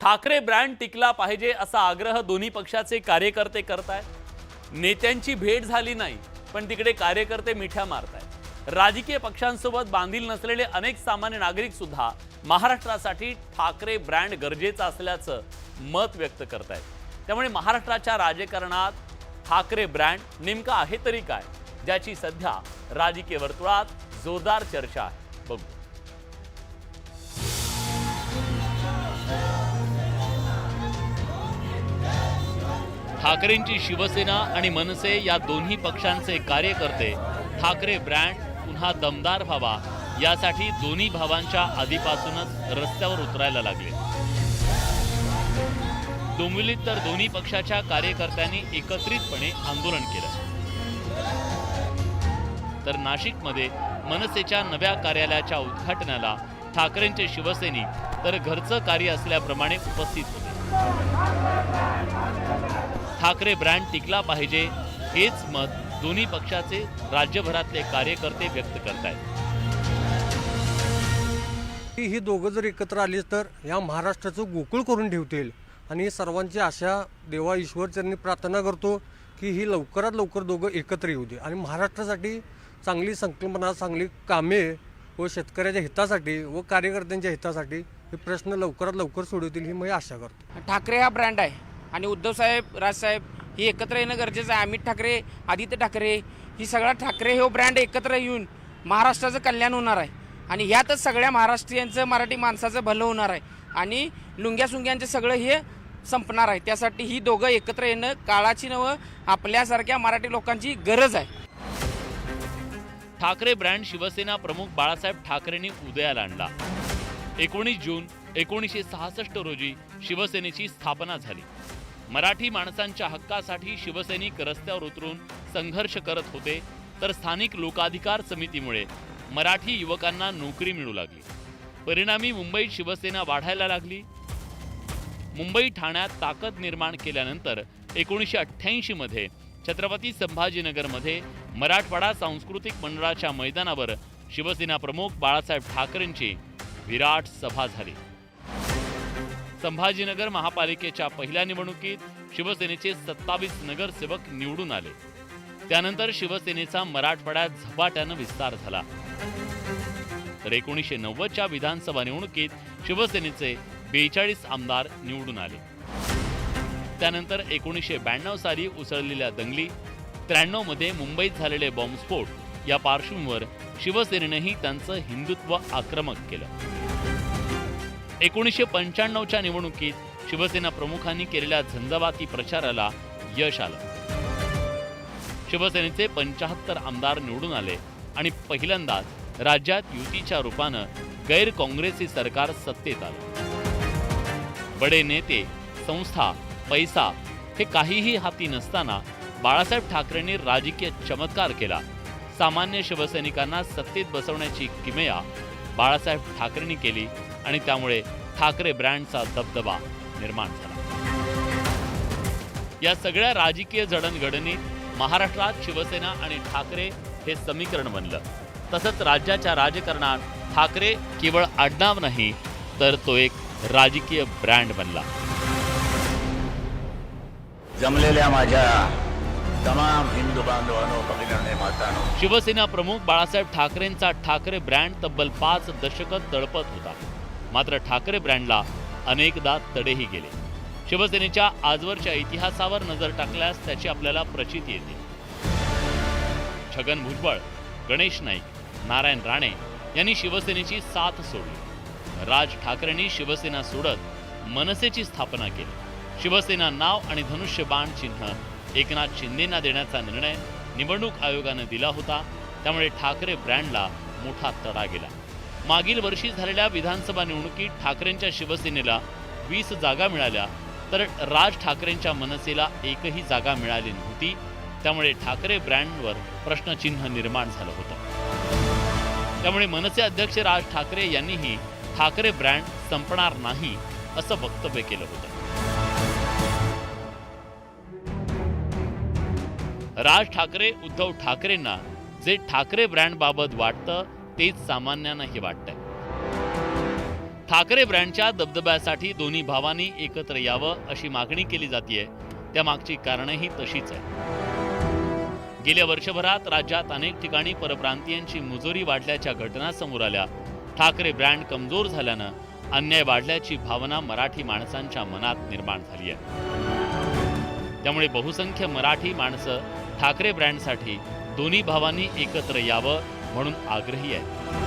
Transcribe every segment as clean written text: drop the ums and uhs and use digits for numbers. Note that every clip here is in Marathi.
ठाकरे ब्रँड टिकला पाहिजे असा आग्रह दोन्ही पक्षाचे कार्यकर्ते करतायत। नेत्यांची भेट झाली नाही, पण तिकडे कार्यकर्ते मिठ्या मारतायत। राजकीय पक्षांसोबत बांधील नसलेले अनेक सामान्य नागरिक सुद्धा महाराष्ट्रासाठी ठाकरे ब्रँड गरजेचा असल्याचं मत व्यक्त करतायत। त्यामुळे महाराष्ट्राच्या राजकारणात ठाकरे ब्रँड नेमका आहे तरी काय, ज्याची सध्या राजकीय वर्तुळात जोरदार चर्चा आहे। बघू। ठाकरेंची शिवसेना आणि मनसे या दोन्ही पक्षांचे कार्यकर्ते ठाकरे ब्रँड पुन्हा दमदार व्हावा यासाठी दोन्ही भावांच्या आधीपासूनच रस्त्यावर उतरायला लागले। डोंबिवलीत तर दोन्ही पक्षाच्या कार्यकर्त्यांनी एकत्रितपणे आंदोलन केलं, तर नाशिकमध्ये मनसेच्या नव्या कार्यालयाच्या उद्घाटनाला ठाकरेंचे शिवसैनिक तर घरचं कार्य असल्याप्रमाणे उपस्थित होते। ठाकरे ब्रँड टिकला पाहिजे हेच मत दोन्ही पक्षाचे राज्यभरातले कार्यकर्ते व्यक्त करतायत। ही दोघं जर एकत्र आली तर या महाराष्ट्राचं गोकुळ करून ठेवतील आणि सर्वांची आशा देवा ईश्वर चरणी प्रार्थना करतो की ही लवकरात लवकर दोघं एकत्र येऊ दे आणि महाराष्ट्रासाठी चांगली संकल्पना, चांगली कामे व शेतकऱ्याच्या हितासाठी व कार्यकर्त्यांच्या हितासाठी हे प्रश्न लवकरात लवकर सोडवतील ही मी आशा करतो। ठाकरे हा ब्रँड आहे आणि उद्धवसाहेब, राजसाहेब ही एकत्र येणं गरजेचं आहे। अमित ठाकरे, आदित्य ठाकरे ही सगळा ठाकरे हो ब्रँड एकत्र येऊन महाराष्ट्राचं कल्याण होणार आहे आणि ह्यातच सगळ्या महाराष्ट्रीयांचं, मराठी माणसाचं भलं होणार आहे आणि लुंग्या-सुंग्यांचं सगळं हे संपणार आहे। त्यासाठी ही दोघं एकत्र येणं काळाची नव्हे, आपल्यासारख्या मराठी लोकांची गरज आहे। ठाकरे ब्रँड शिवसेना प्रमुख बाळासाहेब ठाकरेंनी उदयाला आणला। 19 जून 1966 रोजी शिवसेनेची स्थापना झाली। मराठी माणसांच्या हक्कासाठी शिवसैनिक रस्त्यावर उतरून संघर्ष करत होते, तर स्थानिक लोकाधिकार समितीमुळे मराठी युवकांना नोकरी मिळू लागली। परिणामी मुंबईत शिवसेना वाढायला लागली। मुंबई ठाण्यात ताकद निर्माण केल्यानंतर 1988 मध्ये छत्रपती संभाजीनगरमध्ये मराठवाडा सांस्कृतिक मंडळाच्या मैदानावर शिवसेना प्रमुख बाळासाहेब ठाकरेंची विराट सभा झाली। संभाजीनगर महापालिकेच्या पहिल्या निवडणुकीत शिवसेनेचे 27 नगरसेवक निवडून आले। त्यानंतर शिवसेनेचा मराठवाड्यात झपाट्यानं विस्तार झाला, तर 1990च्या विधानसभा निवडणुकीत शिवसेनेचे 42 आमदार निवडून आले। त्यानंतर 1992 साली उसळलेल्या दंगली, 93 मध्ये मुंबईत झालेले बॉम्बस्फोट या पार्श्वभूमीवर शिवसेनेनेही त्यांचं हिंदुत्व आक्रमक केलं। 1995च्या निवडणुकीत शिवसेना प्रमुखांनी केलेल्या झंझावाती प्रचाराला यश आलं। शिवसेनेचे 75 आमदार निवडून आले आणि पहिल्यांदाच राज्यात युतीच्या रूपानं गैर काँग्रेसी सरकार सत्तेत आलं। बडे नेते, संस्था, पैसा हे काहीही हाती नसताना बाळासाहेब ठाकरेंनी राजकीय चमत्कार केला। सामान्य शिवसैनिकांना सत्तेत बसवण्याची किमया बाळासाहेब ठाकरेंनी केली आणि त्यामुळे ठाकरे ब्रँडचा दबदबा निर्माण झाला। या सगळ्या राजकीय जडणघडणीत महाराष्ट्रात शिवसेना आणि ठाकरे हे समीकरण बनलं। तसंच राज्याच्या राजकारणात ठाकरे केवळ आडनाव नाही, तर तो एक राजकीय ब्रँड बनला। जमलेल्या माझ्या तमाम हिंदू बांधवांनो, भगिनींनो, मातांनो, शिवसेना प्रमुख बाळासाहेब ठाकरेंचा ठाकरे ब्रँड तब्बल 5 दशकं तळपत होता। मात्र ठाकरे ब्रँडला अनेकदा तडेही गेले। शिवसेनेच्या आजवरच्या इतिहासावर नजर टाकल्यास त्याची आपल्याला प्रचिती येते। छगन भुजबळ, गणेश नाईक, नारायण राणे यांनी शिवसेनेची साथ सोडली। राज ठाकरेंनी शिवसेना सोडत मनसेची स्थापना केली। शिवसेना नाव आणि धनुष्यबाण चिन्ह एकनाथ शिंदेंना देण्याचा निर्णय निवडणूक आयोगाने दिला होता, त्यामुळे ठाकरे ब्रँडला मोठा तडा गेला। मागील वर्षी झालेल्या विधानसभा निवडणुकीत ठाकरेंच्या शिवसेनेला 20 जागा मिळाल्या, तर राज ठाकरेंच्या मनसेला एकही जागा मिळाली नव्हती। त्यामुळे ठाकरे ब्रँडवर प्रश्नचिन्ह निर्माण झालं होतं। त्यामुळे मनसे अध्यक्ष राज ठाकरे यांनीही ठाकरे ब्रँड संपणार नाही असं वक्तव्य केलं होतं। राज ठाकरे, उद्धव ठाकरेंना जे ठाकरे ब्रँड बाबत वाटतं तेच सामान्यांनाही वाटतंय। ठाकरे ब्रँडच्या दबदब्यासाठी दोन्ही भावांनी एकत्र यावं अशी मागणी केली जातेय. त्यामागची कारणंही तशीच आहे. गेल्या वर्षभरात राज्यात अनेक ठिकाणी परप्रांतीयांची मुजोरी वाढल्याच्या घटना समोर आल्या. ठाकरे ब्रँड कमजोर झाल्यानं अन्याय वाढल्याची भावना मराठी माणसांच्या मनात निर्माण झाली आहे. त्यामुळे बहुसंख्य मराठी माणसं ठाकरे ब्रँडसाठी दोन्ही भावांनी एकत्र यावं म्हणून आग्रही आहेत.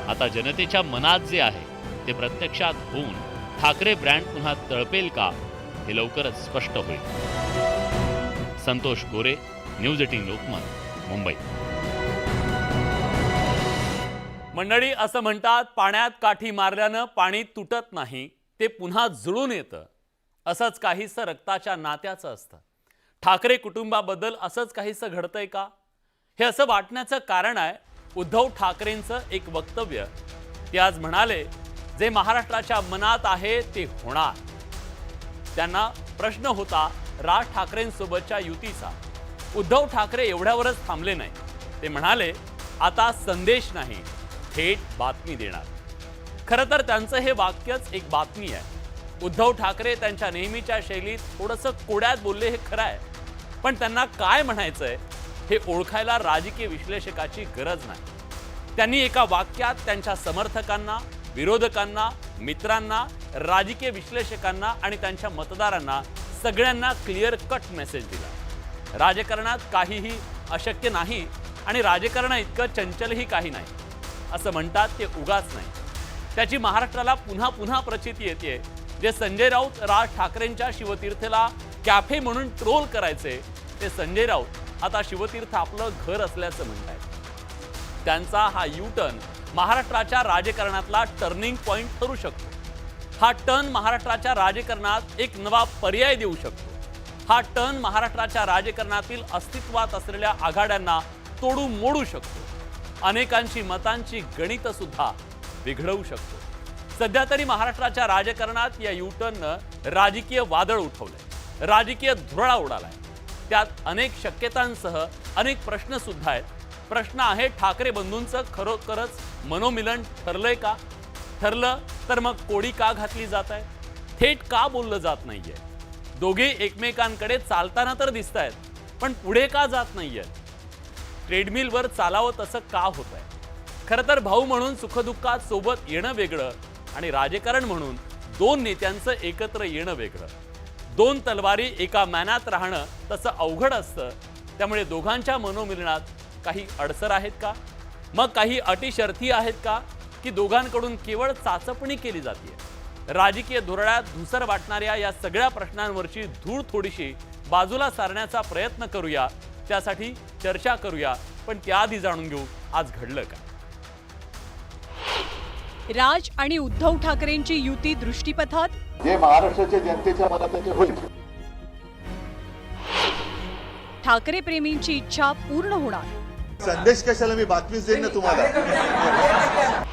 आता जनतेच्या मनात जे आहे ते प्रत्यक्षात होऊन ठाकरे ब्रँड पुन्हा तळपेल का हे लवकरच स्पष्ट होईल. संतोष गोरे, न्यूज 18 लोकमत, मुंबई. मंडळी, असं म्हणतात, पाण्यात काठी मारल्यानं पाणी तुटत नाही, ते पुन्हा जुळून येतं. असंच काहीसं रक्ताच्या नात्याचं असतं. ठाकरे कुटुंबाबद्दल असंच काहीसं घडतंय का? हे असं वाटण्याचं कारण आहे उद्धव ठाकरेंचं एक वक्तव्य. ते आज म्हणाले, जे महाराष्ट्राच्या मनात आहे ते होणार. त्यांना प्रश्न होता राज ठाकरेंसोबतच्या युतीचा. उद्धव ठाकरे एवढ्यावरच थांबले नाही. ते म्हणाले, आता संदेश नाही, थेट बातमी देणार. खरं तर त्यांचं हे वाक्यच एक बातमी आहे. उद्धव ठाकरे त्यांच्या नेहमीच्या शैलीत थोडंसं कोड्यात बोलले हे खरं आहे, पण त्यांना काय म्हणायचंय हे ओळखायला राजकीय विश्लेषकाची गरज नाही. त्यांनी एका वाक्यात त्यांच्या समर्थकांना, विरोधकांना, मित्रांना, राजकीय विश्लेषकांना आणि त्यांच्या मतदारांना सगळ्यांना क्लिअर कट मेसेज दिला. राजकारणात काहीही अशक्य नाही आणि राजकारण इतकं चंचलही काही नाही असं म्हणतात ते उगाच नाही. त्याची महाराष्ट्राला पुन्हा पुन्हा प्रचिती येते. जे संजय राऊत राज ठाकरेंच्या शिवतीर्थला कॅफे म्हणून ट्रोल करायचे, ते संजय राऊत आता शिवतीर्थ आपलं घर असल्याचं म्हणतायत. त्यांचा हा यू टर्न महाराष्ट्राच्या राजकारणातला टर्निंग पॉइंट ठरू शकतो. हा टर्न महाराष्ट्राच्या राजकारणात एक नवा पर्याय देऊ शकतो. हा टर्न महाराष्ट्राच्या राजकारणातील अस्तित्वात असलेल्या आघाड्यांना तोडू मोडू शकतो. अनेकांची मतांची गणित सुद्धा बिघडवू शकतो. सध्या तरी महाराष्ट्राच्या राजकारणात या यू टर्ननं राजकीय वादळ उठवलंय, राजकीय धुरळा उडालाय. त्यात अनेक शक्यतांसह अनेक प्रश्न सुद्धा आहेत. प्रश्न आहे, ठाकरे बंधूंचं खरोखरच मनोमिलन ठरलंय का? ठरलं तर मग कोडी का घातली जात आहे? थेट का बोललं जात नाहीये? दोघे एकमेकांकडे चालताना तर दिसत आहेत, पण पुढे का जात नाहीये? ट्रेडमिलवर चालावं तसं का होत आहे? खरं तर भाऊ म्हणून सुखदुःखात सोबत येणं वेगळं आणि राजकारण म्हणून दोन नेत्यांचं एकत्र येणं वेगळं. दोन तलवारी एका मॅनात राहणं तसं अवघड असतं. त्यामुळे दोघांच्या मनोमिलनात काही अडसर आहेत का? मग काही अटी शर्थी आहेत का? की दोघांकडून केवळ चाचपणी केली जाते? राजकीय धोरणात धुसर वाटणाऱ्या या सगळ्या प्रश्नांवरची धूळ थोडीशी बाजूला सारण्याचा प्रयत्न करूया. त्यासाठी चर्चा करूया, पण त्याआधी जाणून घेऊ आज घडलं काय. राज आणि उद्धव ठाकरेंची युती दृष्टीपथात, जे महाराष्ट्राच्या जनतेच्या मनात आहे ते होईल. ठाकरे प्रेमींची इच्छा पूर्ण होणार. संदेश कशाला, मी बातमीच देईन ना तुम्हाला.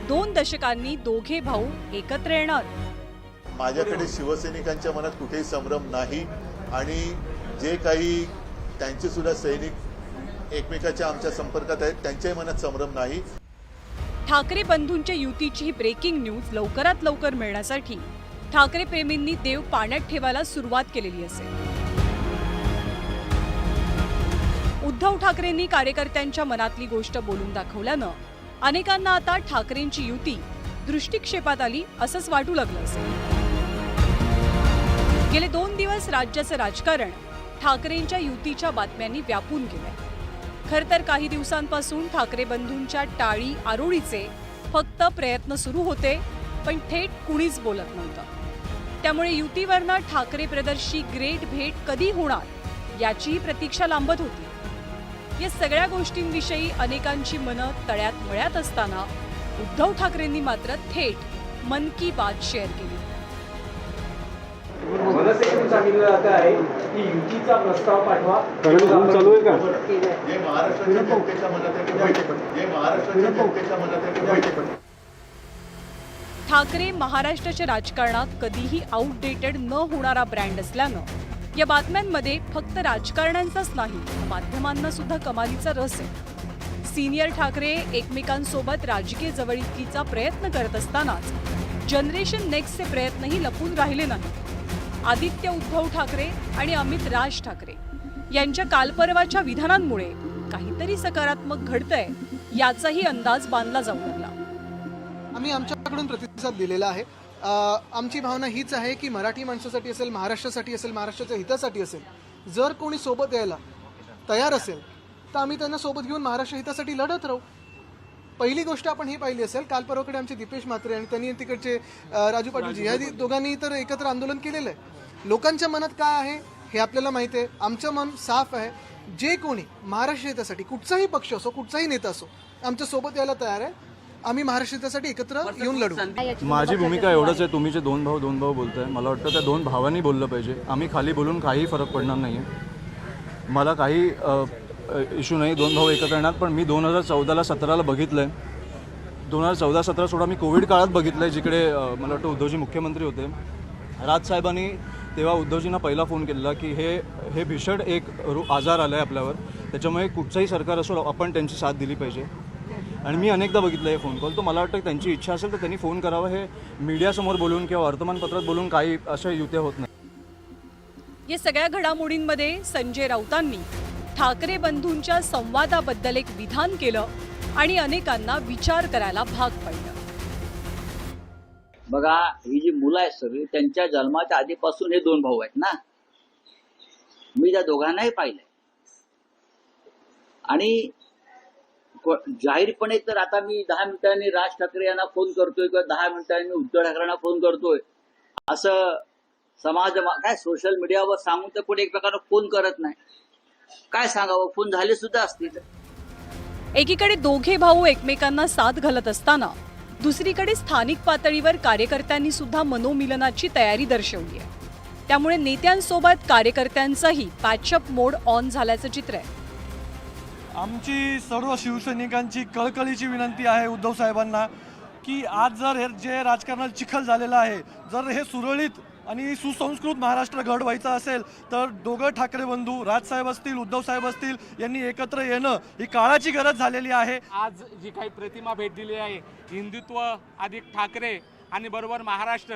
2 दशकांनी दोघे भाऊ एकत्र येणार. माझ्याकडे शिवसैनिकांच्या मनात कुठेही संभ्रम नाही आणि जे काही त्यांचे सुद्धा सैनिक एकमेकाच्या आमच्या संपर्कात आहेत त्यांच्याही मनात संभ्रम नाही. ठाकरे बंधूंच्या युतीची ही ब्रेकिंग न्यूज लवकरात लवकर मिळण्यासाठी ठाकरे प्रेमींनी देव पाण्यात ठेवायला सुरुवात केलेली असेल. उद्धव ठाकरेंनी कार्यकर्त्यांच्या मनातली गोष्ट बोलून दाखवल्यानं अनेकांना आता ठाकरेंची युती दृष्टिक्षेपात आली असंच वाटू लागलं असेल. गेले 2 दिवस राज्याचं राजकारण ठाकरेंच्या युतीच्या बातम्यांनी व्यापून गेलंय. खरं तर काही दिवसांपासून ठाकरे बंधूंच्या टाळी आरोळीचे फक्त प्रयत्न सुरू होते, पण थेट कुणीच बोलत नव्हतं. त्यामुळे युतीवरनं ठाकरे ब्रदर्सची ग्रेट भेट कधी होणार याचीही प्रतीक्षा लांबत होती. या सगळ्या गोष्टींविषयी अनेकांची मनं तळ्यात मळ्यात असताना उद्धव ठाकरेंनी मात्र थेट मन की बात शेअर केली. मनसेकडून सांगितलं जात आहे की युतीचा प्रस्ताव पाठवा. जे महाराष्ट्राच्या जनतेच्या मनात आहे ते होईल. जे महाराष्ट्राच्या जनतेच्या मनात आहे ते होईल. ठाकरे महाराष्ट्राच्या राजकारणात कधीही आउटडेटेड न होणारा ब्रँड असल्यानं या बातम्यांमध्ये फक्त राजकारण्यांचाच नाही, माध्यमांना सुद्धा कमालीचा रस आहे. सिनियर ठाकरे एकमेकांसोबत राजकीय जवळीकीचा प्रयत्न करत असतानाच जनरेशन नेक्स्टचे प्रयत्नही लपून राहिले नाही. आदित्य उद्धव ठाकरे आणि अमित राज ठाकरे यांच्या कालपरवाच्या विधानांमुळे काहीतरी सकारात्मक घडतंय याचाही अंदाज बांधला जाऊ लागला. आम्ही आमच्याकडून प्रतिसाद दिलेला आहे. आमची भावना हीच आहे की मराठी माणसासाठी असेल, महाराष्ट्रासाठी असेल, महाराष्ट्राच्या हितासाठी असेल, जर कोणी सोबत यायला तयार असेल तर आम्ही त्यांना सोबत घेऊन महाराष्ट्र हितासाठी लढत राहू. पहिली गोष्ट आपण ही पाहिली असेल, काल परवाकडे आमचे दीपेश म्हात्रे आणि त्यांनी तिकडचे राजू पाटीलजी या दोघांनी तर एकत्र आंदोलन केलेलं आहे. लोकांच्या मनात काय आहे हे आपल्याला माहिती आहे. आमचं मन साफ आहे. जे कोणी महाराष्ट्र हितासाठी कुठचाही पक्ष असो, कुठचाही नेता असो, आमच्या सोबत यायला तयार आहे. आम्ही महाराष्ट्र हितासाठी एकत्र येऊन लढू. माझी भूमिका एवढंच आहे, तुम्ही जे दोन भाऊ बोलताय, मला वाटतं त्या दोन भावांनी बोललं पाहिजे. आम्ही खाली बोलून काही फरक पडणार नाही आहे. मला काही इश्यू नाही दोन भाऊ एकत्र येणार. पण मी 2014-17 बघितलं आहे. 2014-17 सोडा मी कोविड काळात बघितलं आहे, जिकडे मला वाटतं उद्धवजी मुख्यमंत्री होते. राजसाहेबांनी तेव्हा उद्धवजींना पहिला फोन केलेला की हे भीषण एक आजार आला आहे आपल्यावर, त्याच्यामुळे कुठचंही सरकार असो आपण त्यांची साथ दिली पाहिजे. आणि मी अनेकदा बघितलं हे फोन कॉल. तो मला वाटतं त्यांची इच्छा असेल तर त्यांनी फोन करावा. हे मीडियासमोर बोलून किंवा वर्तमानपत्रात बोलून काही अशा युत्या होत नाही. या सगळ्या घडामोडींमध्ये संजय राऊतांनी ठाकरे बंधूंच्या संवादाबद्दल एक विधान केलं आणि अनेकांना विचार करायला भाग पडलं. बघा, ही जी मुलं आहेत सगळी त्यांच्या जन्माच्या आधीपासून हे दोन भाऊ आहेत ना. मी त्या दोघांनाही पाहिलंय. आणि जाहीरपणे तर आता मी 10 मिनिटांनी राज ठाकरे यांना फोन करतोय किंवा 10 मिनिटांनी उद्धव ठाकरेंना फोन करतोय असं समाज काय सोशल मीडियावर सांगून तर कोणी एकमेकांना फोन करत नाही. काय सांगावं, फोन झाले सुद्धा असतील. एकीकडे दोघे भाऊ एकमेकांना साथ घालत असताना दुसरीकडे स्थानिक पातळीवर कार्यकर्त्यांनी सुद्धा मनोमिलनाची तयारी दर्शवली आहे. त्यामुळे नेत्यांसोबत कार्यकर्त्यांचाही पॅचअप मोड ऑन झाल्याचं चित्र आहे. आमची सर्व शिवसैनिकांची कळकळीची विनंती आहे उद्धव साहेबांना की आज जर हे जे राजकारणात चिखल झालेलं आहे, जर हे सुरळीत आणि सुसंस्कृत महाराष्ट्र घडवायचा असेल तर दोघं ठाकरे बंधू राजसाहेब असतील, उद्धव साहेब असतील यांनी एकत्र येणं ही काळाची गरज झालेली आहे. आज जी काही प्रतिमा भेट दिली आहे, हिंदुत्व अधिक ठाकरे आणि बरोबर महाराष्ट्र,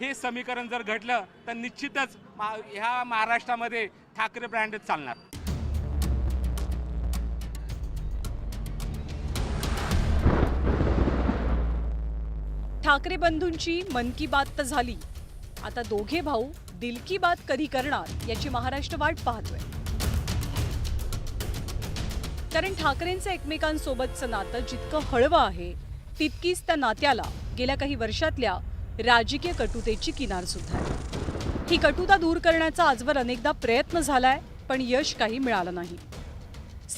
हे समीकरण जर घडलं तर निश्चितच ह्या महाराष्ट्रामध्ये ठाकरे ब्रँडच चालणार. ठाकरे बंधूंची मन की बात तर झाली. आता दोघे भाऊ दिल की बात कधी करणार याची महाराष्ट्र वाट पाहतोय. कारण ठाकरेंचं एकमेकांसोबतचं नातं जितकं हळवं आहे तितकीच त्या नात्याला गेल्या काही वर्षातल्या राजकीय कटुतेची किनार सुद्धा आहे. ही कटुता दूर करण्याचा आजवर अनेकदा प्रयत्न झालाय, पण यश काही मिळालं नाही.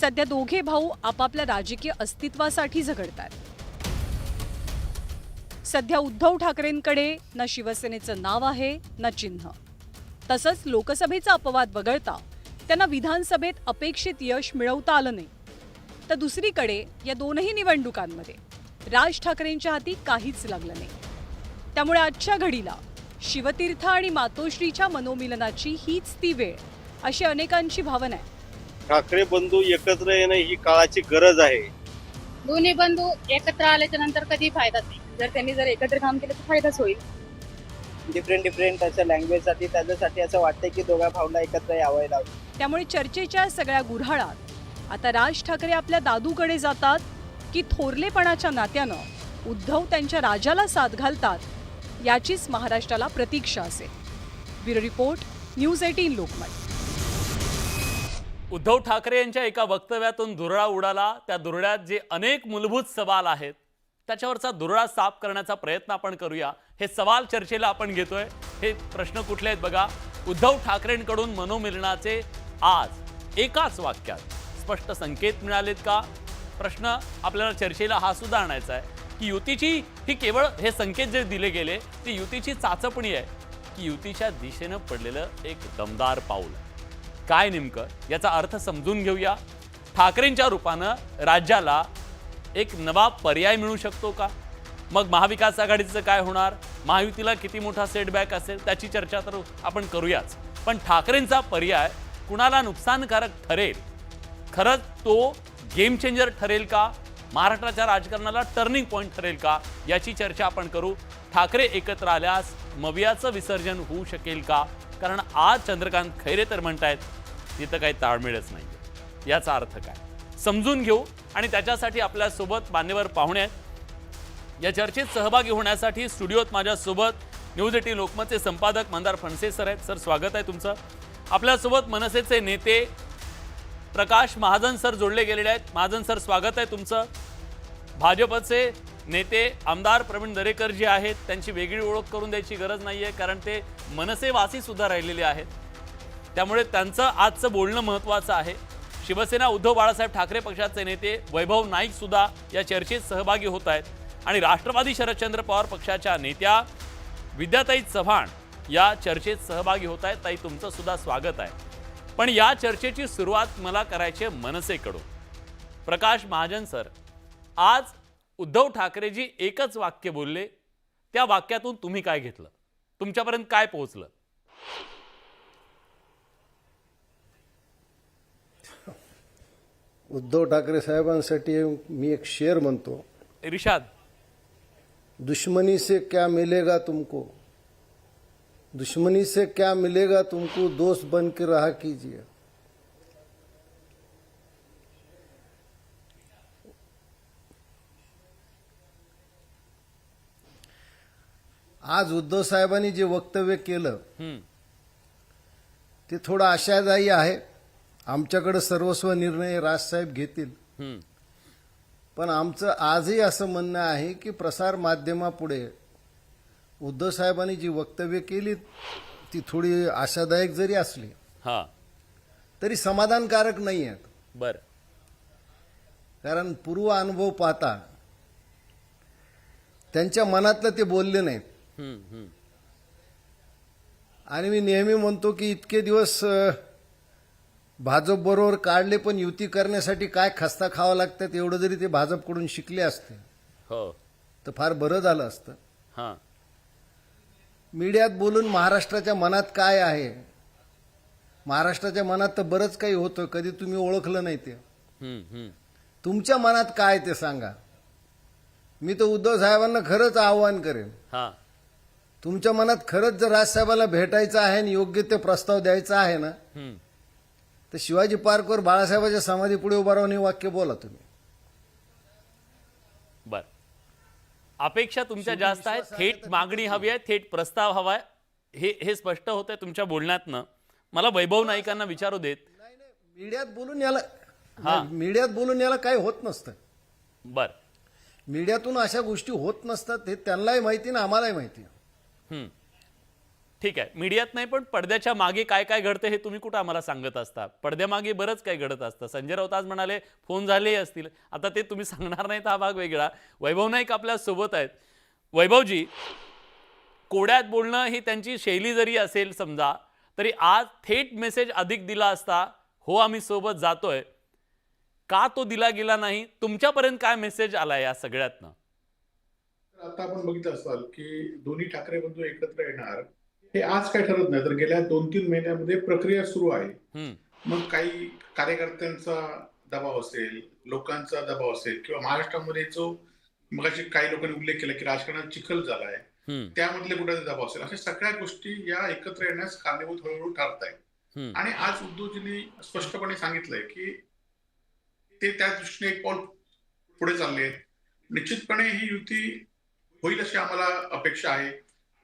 सध्या दोघे भाऊ आपापल्या राजकीय अस्तित्वासाठी झगडतात. सध्या उद्धव ठाकरेंकडे ना शिवसेनेचं नाव आहे ना चिन्ह. तसंच लोकसभेचा अपवाद वगळता त्यांना विधानसभेत अपेक्षित यश मिळवता आलं नाही. तर दुसरीकडे या दोनही निवडणुकांमध्ये राज ठाकरेंच्या हाती काहीच लागलं नाही. त्यामुळे आजच्या घडीला शिवतीर्थ आणि मातोश्रीच्या मनोमिलनाची हीच ती वेळ अशी अनेकांची भावना आहे. ठाकरे बंधू एकत्र येणं ही काळाची गरज आहे. दोन्ही बंधू एकत्र आल्याच्या नंतर कधी फायदाच नाही. जर त्यांनी एकत्र काम केलं तर फायदाच होईल. डिफरंट त्याच्या लँग्वेजसाठी त्याच्यासाठी असं वाटतंय की दोघा भाऊला एकत्र यावं लागेल. त्यामुळे चर्चेच्या सगळ्या गुऱ्हाळात आता राज ठाकरे आपल्या दादूकडे जातात की थोरलेपणाच्या नात्यानं उद्धव त्यांच्या राजाला साथ घालतात याचीच महाराष्ट्राला प्रतीक्षा असेल. Bureau report, news 18 Lokmat. Uddhav Thackeray यांच्या एका वक्तव्यातून दुरळा उडाला. त्या दुरळ्यात जे अनेक मूलभूत सवाल आहेत त्याच्यावरचा दुरळा साफ करण्याचा प्रयत्न आपण करूया. हे सवाल चर्चेला आपण घेतोय. हे प्रश्न कुठले आहेत बघा. उद्धव ठाकरेंकडून मनोमिलनाचे आज एकाच वाक्यात स्पष्ट संकेत मिळालेत का? प्रश्न आपल्याला चर्चेला हा सुद्धा आणायचा आहे की युतीची ही केवळ हे संकेत जे दिले गेले ती युतीची चाचपणी आहे की युतीच्या दिशेनं पडलेलं एक दमदार पाऊल. काय नेमकं याचा अर्थ समजून घेऊया. ठाकरेंच्या रूपानं राज्याला एक नवा पर्याय मिळू शकतो का? मग महाविकास आघाडीचं काय होणार? महायुतीला किती मोठा सेटबॅक असेल त्याची चर्चा तर आपण करूयाच. पण ठाकरेंचा पर्याय कुणाला नुकसानकारक ठरेल? खरंच तो गेम चेंजर ठरेल का, महाराष्ट्राच्या राजकारणाला टर्निंग पॉईंट ठरेल का, याची चर्चा आपण करू. ठाकरे एकत्र आल्यास मवियाचं विसर्जन होऊ शकेल का? कारण आज चंद्रकांत खैरे तर म्हणतायत तिथं काही ताळमेळच नाही. याचा अर्थ काय समजून घेऊ आणि त्याच्यासाठी आपल्यासोबत मान्यवर पाहुणे आहेत. या चर्चेत सहभागी होण्यासाठी स्टुडिओत माझ्यासोबत न्यूज 18 लोकमतचे संपादक मंदार फणसे सर आहेत. सर, स्वागत आहे तुमचं. आपल्यासोबत मनसेचे नेते प्रकाश महाजन सर जोडले गेलेले आहेत. महाजन सर, स्वागत आहे तुमचं. भाजपचे नेते आमदार प्रवीण दरेकर जे आहेत, त्यांची वेगळी ओळख करून द्यायची गरज नाही आहे, कारण ते मनसेवासी सुद्धा राहिलेले आहेत. त्यामुळे त्यांचं आजचं बोलणं महत्त्वाचं आहे. शिवसेना उद्धव बाळासाहेब ठाकरे पक्षाचे नेते वैभव नाईक सुद्धा या चर्चेत सहभागी होत आहेत आणि राष्ट्रवादी शरदचंद्र पवार पक्षाच्या नेत्या विद्याताई चव्हाण या चर्चेत सहभागी होत आहेत. ताई, तुमचं सुद्धा स्वागत आहे. पण या चर्चेची सुरुवात मला करायची आहे मनसेकडून. प्रकाश महाजन सर, आज उद्धव ठाकरेजी एकच वाक्य बोलले, त्या वाक्यातून तुम्ही काय घेतलं, तुमच्यापर्यंत काय पोहोचलं? उद्धव ठाकरे साहेबांसाठी मी एक शेर म्हणतो. इर्शाद. दुश्मनी से क्या मिलेगा तुमको, दुश्मनी से क्या मिलेगा तुमको, दोस्त बन के रहा कीजिए. आज उद्धव साहेबांनी जे वक्तव्य केलं ते थोडं आशादायी आहे. आमच्याकडे सर्वस्व निर्णय राजसाहेब घेतील, पण आमचं आजही असं म्हणणं आहे की प्रसार माध्यमापुढे उद्धव साहेबांनी जी वक्तव्य केली ती थोडी आशादायक जरी असली तरी समाधानकारक नाही आहेत. बरं. कारण पूर्व अनुभव पाहता त्यांच्या मनातलं ते बोलले नाहीत. आणि मी नेहमी म्हणतो की इतके दिवस भाजप बरोबर काढले, पण युती करण्यासाठी काय खस्ता खावा लागतात एवढं जरी ते भाजपकडून शिकले असते तर फार बरं झालं असतं. मीडियात बोलून महाराष्ट्राच्या मनात काय आहे, महाराष्ट्राच्या मनात तर बरंच काही होतं, कधी तुम्ही ओळखलं नाही ते. तुमच्या मनात काय ते सांगा. मी तर उद्धव साहेबांना खरंच आवाहन करेन, तुमच्या मनात खरंच जर राजसाहेबाला भेटायचं आहे आणि योग्य ते प्रस्ताव द्यायचा आहे ना, तर शिवाजी पार्कवर बाळासाहेबांच्या समाधी पुढे उभा राहून हे वाक्य बोला तुम्ही. बर. अपेक्षा तुमच्या जास्त आहे, थेट मागणी हवी आहे, थेट प्रस्ताव हवाय, हे स्पष्ट होतंय तुमच्या बोलण्यातनं. मला वैभव नाईकांना विचारू देत. मीडियात बोलून याला काही होत नसतं. बर. मीडियातून अशा गोष्टी होत नसतात, हे त्यांनाही माहिती ना आम्हालाही माहिती. ठीक आहे. मीडियात नाही, पण पडद्याच्या मागे काय काय घडते हे तुम्ही कुठं आम्हाला सांगत असता. पडद्यामागे बरंच काय घडत असतं. संजय राऊत आज म्हणाले फोन झाले असतील, आता ते तुम्ही सांगणार नाहीत, हा भाग वेगळा. वैभव नाईक आपल्या सोबत आहेत. वैभवजी, कोड्यात बोलणं ही त्यांची शैली जरी असेल समजा, तरी आज थेट मेसेज अधिक दिला असता, हो आम्ही सोबत जातोय, का तो दिला गेला नाही? तुमच्यापर्यंत काय मेसेज आला या सगळ्यातनं? आता आपण बघितलं असाल की दोन्ही ठाकरे बंधू एकत्र येणार हे आज काय ठरत नाही, तर गेल्या 2-3 महिन्यामध्ये प्रक्रिया सुरू आहे. मग काही कार्यकर्त्यांचा दबाव असेल, लोकांचा दबाव असेल, किंवा महाराष्ट्रामध्ये जो मगाशी काही लोकांनी उल्लेख केला की राजकारणात चिखल झालाय, त्यामधले कुठे दबाव असेल, अशा सगळ्या गोष्टी या एकत्र येण्यास कारणीभूत हळूहळू ठरत आहेत. आणि आज उद्धवजींनी स्पष्टपणे सांगितलंय की ते त्या दृष्टीने एक पाऊल पुढे चालले आहेत. निश्चितपणे ही युती होईल अशी आम्हाला अपेक्षा आहे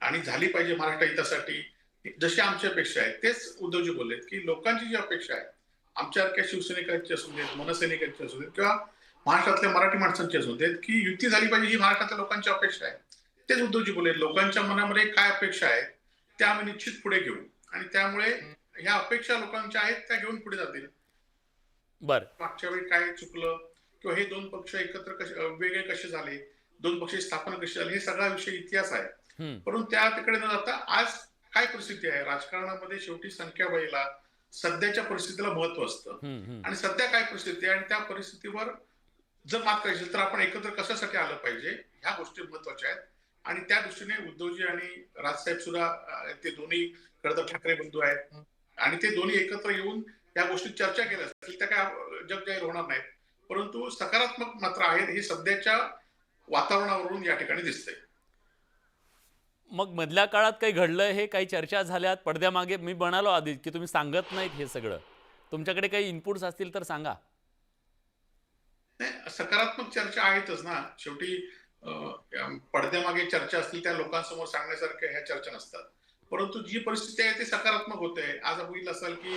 आणि झाली पाहिजे महाराष्ट्र हितासाठी. जशी आमची अपेक्षा आहे तेच उद्धवजी बोललेत की लोकांची जी अपेक्षा आहे, आमच्यासारख्या शिवसैनिकांची असू देत, मनसैनिकांची असू देत, किंवा महाराष्ट्रातल्या मराठी माणसांची असू देत, की युती झाली पाहिजे ही महाराष्ट्रातल्या लोकांची अपेक्षा आहे. तेच उद्धवजी बोलले. लोकांच्या मनामध्ये काय अपेक्षा आहेत त्या आम्ही निश्चित पुढे घेऊ आणि त्यामुळे ह्या अपेक्षा लोकांच्या आहेत त्या घेऊन पुढे जातील. बरं. मागच्या वेळी काय चुकलं किंवा हे दोन पक्ष एकत्र वेगळे कसे झाले, दोन पक्षाची स्थापना कशी झाली, हे सगळा विषय इतिहास आहे. परंतु त्या तिकडे न जाता आज काय परिस्थिती आहे राजकारणामध्ये, शेवटी संख्याबळीला सध्याच्या परिस्थितीला महत्व असतं आणि सध्या काय परिस्थिती आहे आणि त्या परिस्थितीवर जर मात करायची तर आपण एकत्र कशासाठी आलं पाहिजे, ह्या गोष्टी महत्वाच्या आहेत. आणि त्या दृष्टीने उद्धवजी आणि राजसाहेब सुद्धा, ते दोन्ही खरं तर ठाकरे बंधू आहेत आणि ते दोन्ही एकत्र येऊन या गोष्टीत चर्चा केल्या असतील, त्या काय जग जाहीर होणार नाहीत, परंतु सकारात्मक मात्र आहेत हे सध्याच्या वातावरणावरून या ठिकाणी दिसतंय. मग मधल्या काळात काही घडलं, हे काही चर्चा झाल्यात पडद्यामागे? मी म्हणालो आधी की तुम्ही सांगत नाहीत हे सगळं. तुमच्याकडे काही इनपुट्स असतील तर सांगा. नाही, सकारात्मक चर्चा आहेतच ना. शेवटी पडद्यामागे चर्चा असतील त्या लोकांसमोर सांगण्यासारख्या ह्या चर्चा नसतात. परंतु जी परिस्थिती आहे ती सकारात्मक होते. आज होईल असाल की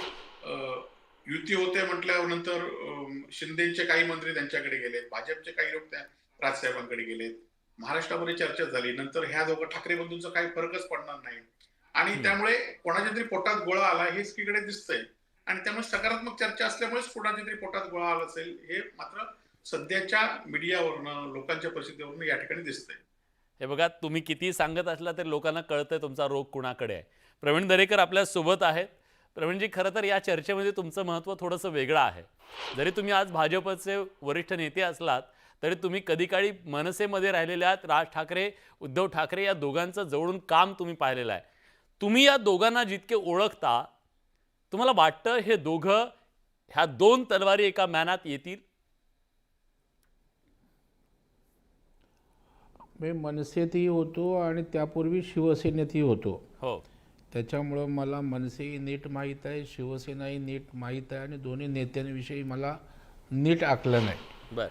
युती होते म्हटल्यानंतर शिंदेचे काही मंत्री त्यांच्याकडे गेलेत, भाजपचे काही लोक त्या राजसाहेबांकडे गेलेत, महाराष्ट्रामध्ये चर्चा झाली. नंतर ह्या दोघं ठाकरे बंधूंचा काही फरकच पडणार नाही आणि त्यामुळे कोणाच्या तरी पोटात गोळा आला हे एकीकडे दिसतंय आणि त्यामुळे सकारात्मक चर्चा असल्यामुळेच कोणाच्या तरी पोटात गोळा आला असेल हे मात्र सध्याच्या मीडियावरनं लोकांच्या परिस्थितीवरनं या ठिकाणी दिसतंय. हे बघा, तुम्ही किती सांगत असला तरी लोकांना कळतंय तुमचा रोग कुणाकडे आहे. प्रवीण दरेकर आपल्या सोबत आहेत. प्रवीणजी, खरं तर या चर्चेमध्ये तुमचं महत्त्व थोडंसं वेगळं आहे. जरी तुम्ही आज भाजपचे वरिष्ठ नेते असलात तरी तुम्ही कधी काळी मनसेमध्ये राहिलेल्या राज ठाकरे, उद्धव ठाकरे या दोघांचं जवळून काम तुम्ही पाहिलेलं आहे. तुम्ही या दोघांना जितके ओळखता, तुम्हाला वाटतं हे दोघं, ह्या दोन तलवारी एका मॅनात येतील? मी मनसेतही होतो आणि त्यापूर्वी शिवसेनेतही होतो. हो. त्याच्यामुळं मला मनसेही नीट माहीत आहे, शिवसेनाही नीट माहीत आहे आणि दोन्ही नेत्यांविषयी मला नीट आकलन आहे. बर.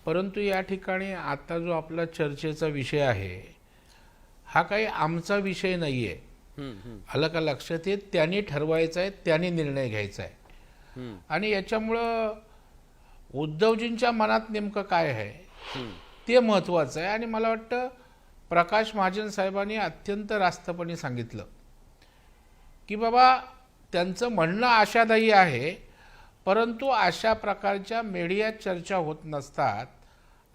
परंतु या ठिकाणी आता जो आपला चर्चेचा विषय आहे हा काही आमचा विषय नाही आहे. आलं का लक्षात येत? त्यांनी ठरवायचं आहे, त्यांनी निर्णय घ्यायचा आहे. आणि याच्यामुळं उद्धवजींच्या मनात नेमकं काय आहे ते महत्त्वाचं आहे. आणि मला वाटतं प्रकाश महाजन साहेबांनी अत्यंत रास्तपणे सांगितलं की बाबा त्यांचं म्हणणं आशादायी आहे, परंतु अशा प्रकारच्या मीडियात चर्चा होत नसतात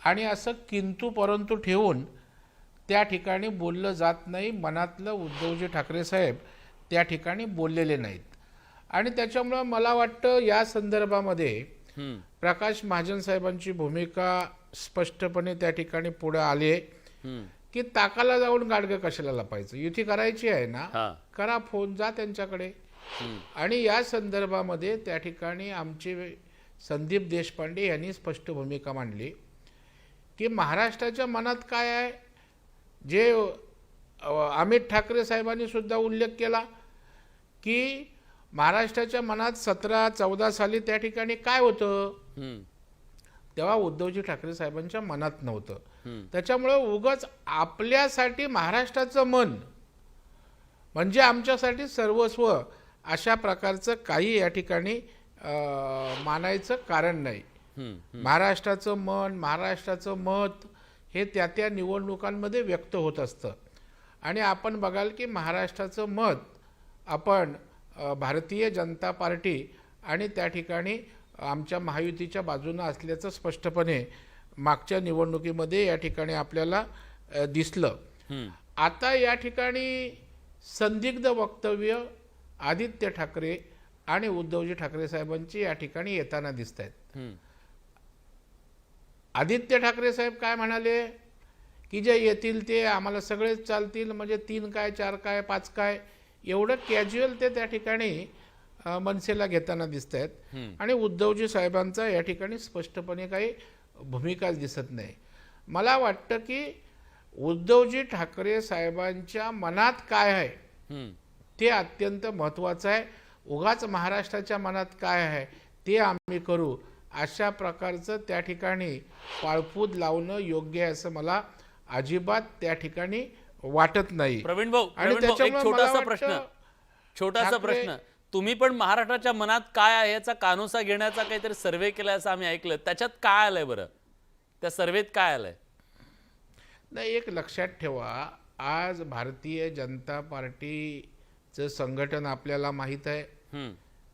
आणि असं किंतु परंतु ठेवून त्या ठिकाणी बोललं जात नाही. मनातलं उद्धवजी ठाकरे साहेब त्या ठिकाणी बोललेले नाहीत. आणि त्याच्यामुळं मला वाटतं या संदर्भामध्ये प्रकाश महाजन साहेबांची भूमिका स्पष्टपणे त्या ठिकाणी पुढे आली आहे की ताकाला जाऊन गाडगं कशाला लपायचं. युती करायची आहे ना, करा फोन, जा त्यांच्याकडे. आणि या संदर्भामध्ये त्या ठिकाणी आमचे संदीप देशपांडे यांनी स्पष्ट भूमिका मांडली की महाराष्ट्राच्या मनात काय आहे, जे अमित ठाकरे साहेबांनी सुद्धा उल्लेख केला की महाराष्ट्राच्या मनात 17-14 साली त्या ठिकाणी काय होतं, तेव्हा उद्धवजी ठाकरे साहेबांच्या मनात नव्हतं. त्याच्यामुळे उगाच आपल्यासाठी महाराष्ट्राचं मन म्हणजे आमच्यासाठी सर्वस्व अशा प्रकारचं काही या ठिकाणी मानायचं कारण नाही. महाराष्ट्राचं मन, महाराष्ट्राचं मत हे त्या त्या निवडणुकांमध्ये व्यक्त होत असतं. आणि आपण बघाल की महाराष्ट्राचं मत आपण भारतीय जनता पार्टी आणि त्या ठिकाणी आमच्या महायुतीच्या बाजूनं असल्याचं स्पष्टपणे मागच्या निवडणुकीमध्ये या ठिकाणी आपल्याला दिसलं. आता या ठिकाणी संदिग्ध वक्तव्य आदित्य ठाकरे आणि उद्धवजी ठाकरे साहेबांची या ठिकाणी येताना दिसत आहेत. आदित्य ठाकरे साहेब काय म्हणाले की जे येतील ते आम्हाला सगळेच चालतील, म्हणजे 3 काय 4 काय 5 काय एवढं कॅज्युअल ते त्या ठिकाणी मनसेला घेताना दिसत आहेत. आणि उद्धवजी साहेबांचा या ठिकाणी स्पष्टपणे काही भूमिकाच दिसत नाही. मला वाटतं की उद्धवजी ठाकरे साहेबांच्या मनात काय आहे ते अत्यंत महत्त्वाचं आहे. उगाच महाराष्ट्राच्या मनात काय आहे ते आम्ही करू अशा प्रकारचं त्या ठिकाणी पाळपूद लावणं योग्य आहे असं मला अजिबात त्या ठिकाणी वाटत नाही. प्रवीण भाऊ, एक छोटासा प्रश्न, तुम्ही पण महाराष्ट्राच्या मनात काय आहे याचा कानोसा घेण्याचा काहीतरी सर्वे केला असं आम्ही ऐकलं, त्याच्यात काय आलंय बरं? त्या सर्वेत काय आलंय? नाही, एक लक्षात ठेवा, आज भारतीय जनता पार्टीचं संघटन आपल्याला माहीत आहे,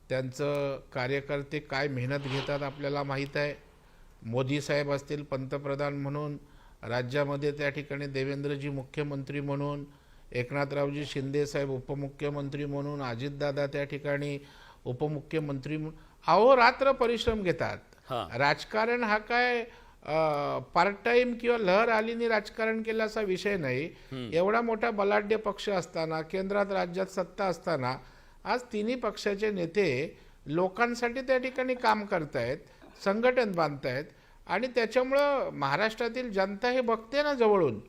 त्यांचं कार्यकर्ते काय मेहनत घेतात आपल्याला माहीत आहे. मोदी साहेब असतील पंतप्रधान म्हणून, राज्यामध्ये त्या ठिकाणी देवेंद्रजी मुख्यमंत्री म्हणून, एकनाथरावजी शिंदे साहेब उपमुख्यमंत्री म्हणून, अजितदादा त्या ठिकाणी उपमुख्यमंत्री म्हणून अहोरात्र परिश्रम घेतात. राजकारण हा काय पार्ट टाइम किंवा लहर आलीने राजकारण केलं असा विषय नाही. एवढा मोठा बलाढ्य पक्ष असताना, केंद्रात राज्यात सत्ता असताना आज तिन्ही पक्षाचे नेते लोकांसाठी त्या ठिकाणी काम करतायत. संघटन बांधतायत आणि त्याच्यामुळं महाराष्ट्रातील जनता हे बघते ना जवळून.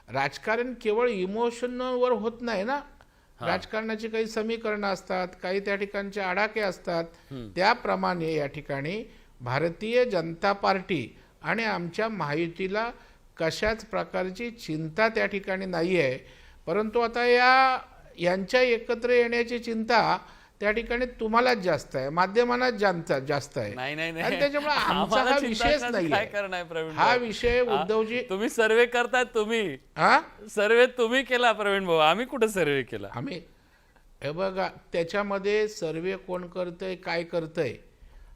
राजकारण केवळ इमोशनवर होत नाही ना. राजकारणाची काही समीकरणं असतात, काही त्या ठिकाणचे आडाखे असतात. त्याप्रमाणे या ठिकाणी भारतीय जनता पार्टी आणि आमच्या महायुतीला कशाच प्रकारची चिंता त्या ठिकाणी नाही आहे. परंतु आता यांच्या एकत्र येण्याची चिंता त्या ठिकाणी तुम्हालाच जास्त आहे, माध्यमांनाच जास्त आहे. आणि त्याच्यामुळे आमचा हा विषयच नाही. हा विषय उद्धवजी, तुम्ही सर्वे करताय, तुम्ही सर्वे तुम्ही केला प्रवीण भाऊ, आम्ही कुठे सर्वे केला? आम्ही हे बघा, त्याच्यामध्ये सर्वे कोण करतंय काय करतंय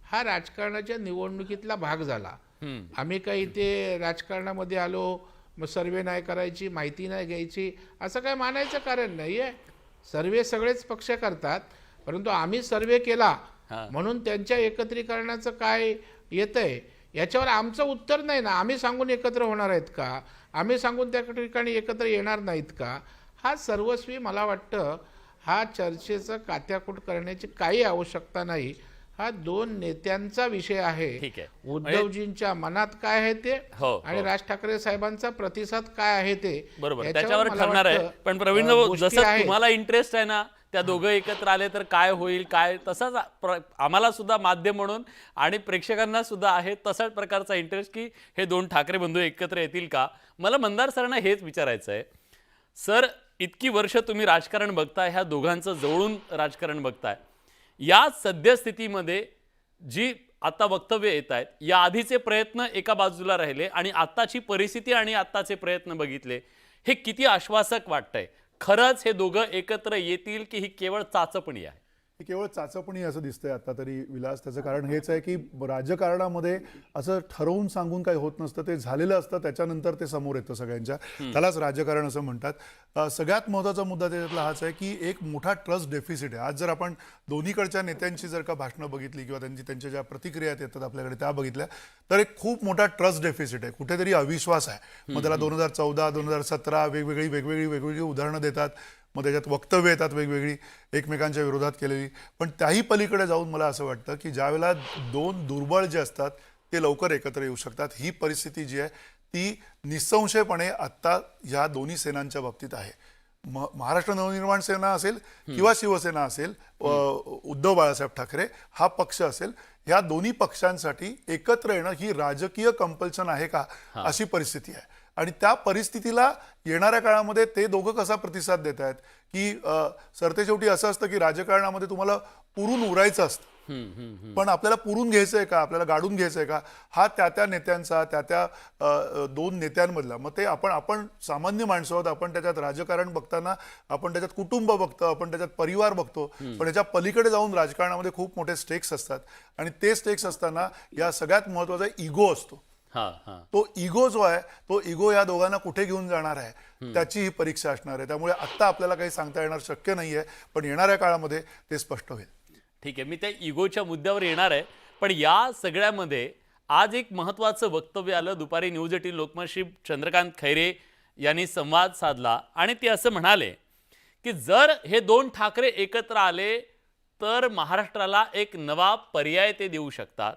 हा राजकारणाच्या निवडणुकीतला भाग झाला. आम्ही काही ते राजकारणामध्ये आलो मग सर्वे नाही करायची, माहिती नाही घ्यायची असं काय मानायचं कारण नाही आहे. सर्वे सगळेच पक्ष करतात, परंतु आम्ही सर्वे केला म्हणून त्यांच्या एकत्रीकरणाचं काय येतंय याच्यावर आमचं उत्तर नाही ना. आम्ही सांगून एकत्र होणार आहेत का? आम्ही सांगून त्या ठिकाणी एकत्र येणार नाहीत का? हा सर्वस्वी मला वाटतं हा चर्चेचं कात्याकूट करण्याची काही आवश्यकता नाही. हा दोन नेत्यांचा विषय आहे. उद्धवजींच्या मनात काय आहे ते आणि राज ठाकरे साहेबांचा प्रतिसाद काय आहे ते बरोबर त्याच्यावर ठरणार आहे. पण प्रवीण भाऊ, जसं तुम्हाला इंटरेस्ट आहे ना त्या दोघं एकत्र आले तर काय होईल काय, तसाच आम्हाला सुद्धा माध्यम म्हणून आणि प्रेक्षकांना सुद्धा आहे तसाच प्रकारचा इंटरेस्ट की हे दोन ठाकरे बंधू एकत्र येतील का. मला मंदार सरांना हेच विचारायचं आहे. सर, इतकी वर्ष तुम्ही राजकारण बघताय, ह्या दोघांचं जवळून राजकारण बघताय, या सद्यस्थितीमध्ये जी आता वक्तव्य येत आहेत, या आधीचे प्रयत्न एका बाजूला राहिले आणि आत्ताची परिस्थिती आणि आत्ताचे प्रयत्न बघितले, हे किती आश्वासक वाटतंय? खरंच हे दोघं एकत्र येतील की ही केवळ चाचपणी आहे? ही केवळ चाचपणी असं दिसतंय आता तरी विलास. त्याचं कारण हेच आहे की राजकारणामध्ये असं ठरवून सांगून काही होत नसतं, ते झालेलं असतं त्याच्यानंतर ते समोर येतं सगळ्यांच्या. त्यालाच राजकारण असं म्हणतात. सगळ्यात महत्त्वाचा मुद्दा त्याच्यातला हाच आहे की एक मोठा ट्रस्ट डेफिसिट आहे. आज जर आपण दोन्हीकडच्या नेत्यांची जर का भाषणं बघितली किंवा त्यांच्या ज्या प्रतिक्रिया येतात आपल्याकडे त्या बघितल्या तर एक खूप मोठा ट्रस्ट डेफिसिट आहे. कुठेतरी अविश्वास आहे. मग त्याला 2014 2017 वेगवेगळी उदाहरणं देतात. मग त्याच्यात वक्तव्य येतात वेगवेगळी एकमेकांच्या विरोधात केलेली. पण त्याही पलीकडे जाऊन मला असं वाटतं की ज्यावेळेला दोन दुर्बळ जे असतात ते लवकर एकत्र येऊ शकतात. ही परिस्थिती जी आहे ती निसंशयपणे आत्ता ह्या दोन्ही सेनांच्या बाबतीत आहे. महाराष्ट्र नवनिर्माण सेना असेल किंवा शिवसेना असेल, उद्धव बाळासाहेब ठाकरे हा पक्ष असेल, ह्या दोन्ही पक्षांसाठी एकत्र येणं ही राजकीय कंपल्शन आहे का अशी परिस्थिती आहे. आणि त्या परिस्थितीला येणाऱ्या काळामध्ये ते दोघं कसा प्रतिसाद देत आहेत की सरतेशेवटी असं असतं की राजकारणामध्ये तुम्हाला पुरून उरायचं असतं, पण आपल्याला पुरून घ्यायचंय का, आपल्याला गाडून घ्यायचंय का, हा त्या नेत्यांचा त्या दोन नेत्यांमधला. मग ते आपण सामान्य माणसं आहोत. आपण त्याच्यात राजकारण बघताना आपण त्याच्यात कुटुंब बघतो, आपण त्याच्यात परिवार बघतो, पण याच्या पलीकडे जाऊन राजकारणामध्ये खूप मोठे स्टेक्स असतात. आणि ते स्टेक्स असताना या सगळ्यात महत्वाचा इगो असतो. तो इगो जो आहे तो इगो या दोघांना कुठे घेऊन जाणार आहे त्याची ही परीक्षा असणार आहे. त्यामुळे आत्ता आपल्याला काही सांगता येणार शक्य नाहीये, पण येणाऱ्या काळामध्ये ते स्पष्ट होईल. ठीक आहे, मी त्या इगोच्या मुद्द्यावर येणार आहे. पण या सगळ्यामध्ये आज एक महत्त्वाचं वक्तव्य आलं. दुपारी न्यूज 18 लोकमतशी चंद्रकांत खैरे यांनी संवाद साधला आणि ते असं म्हणाले की जर हे दोन ठाकरे एकत्र आले तर महाराष्ट्राला एक नवा पर्याय ते देऊ शकतात.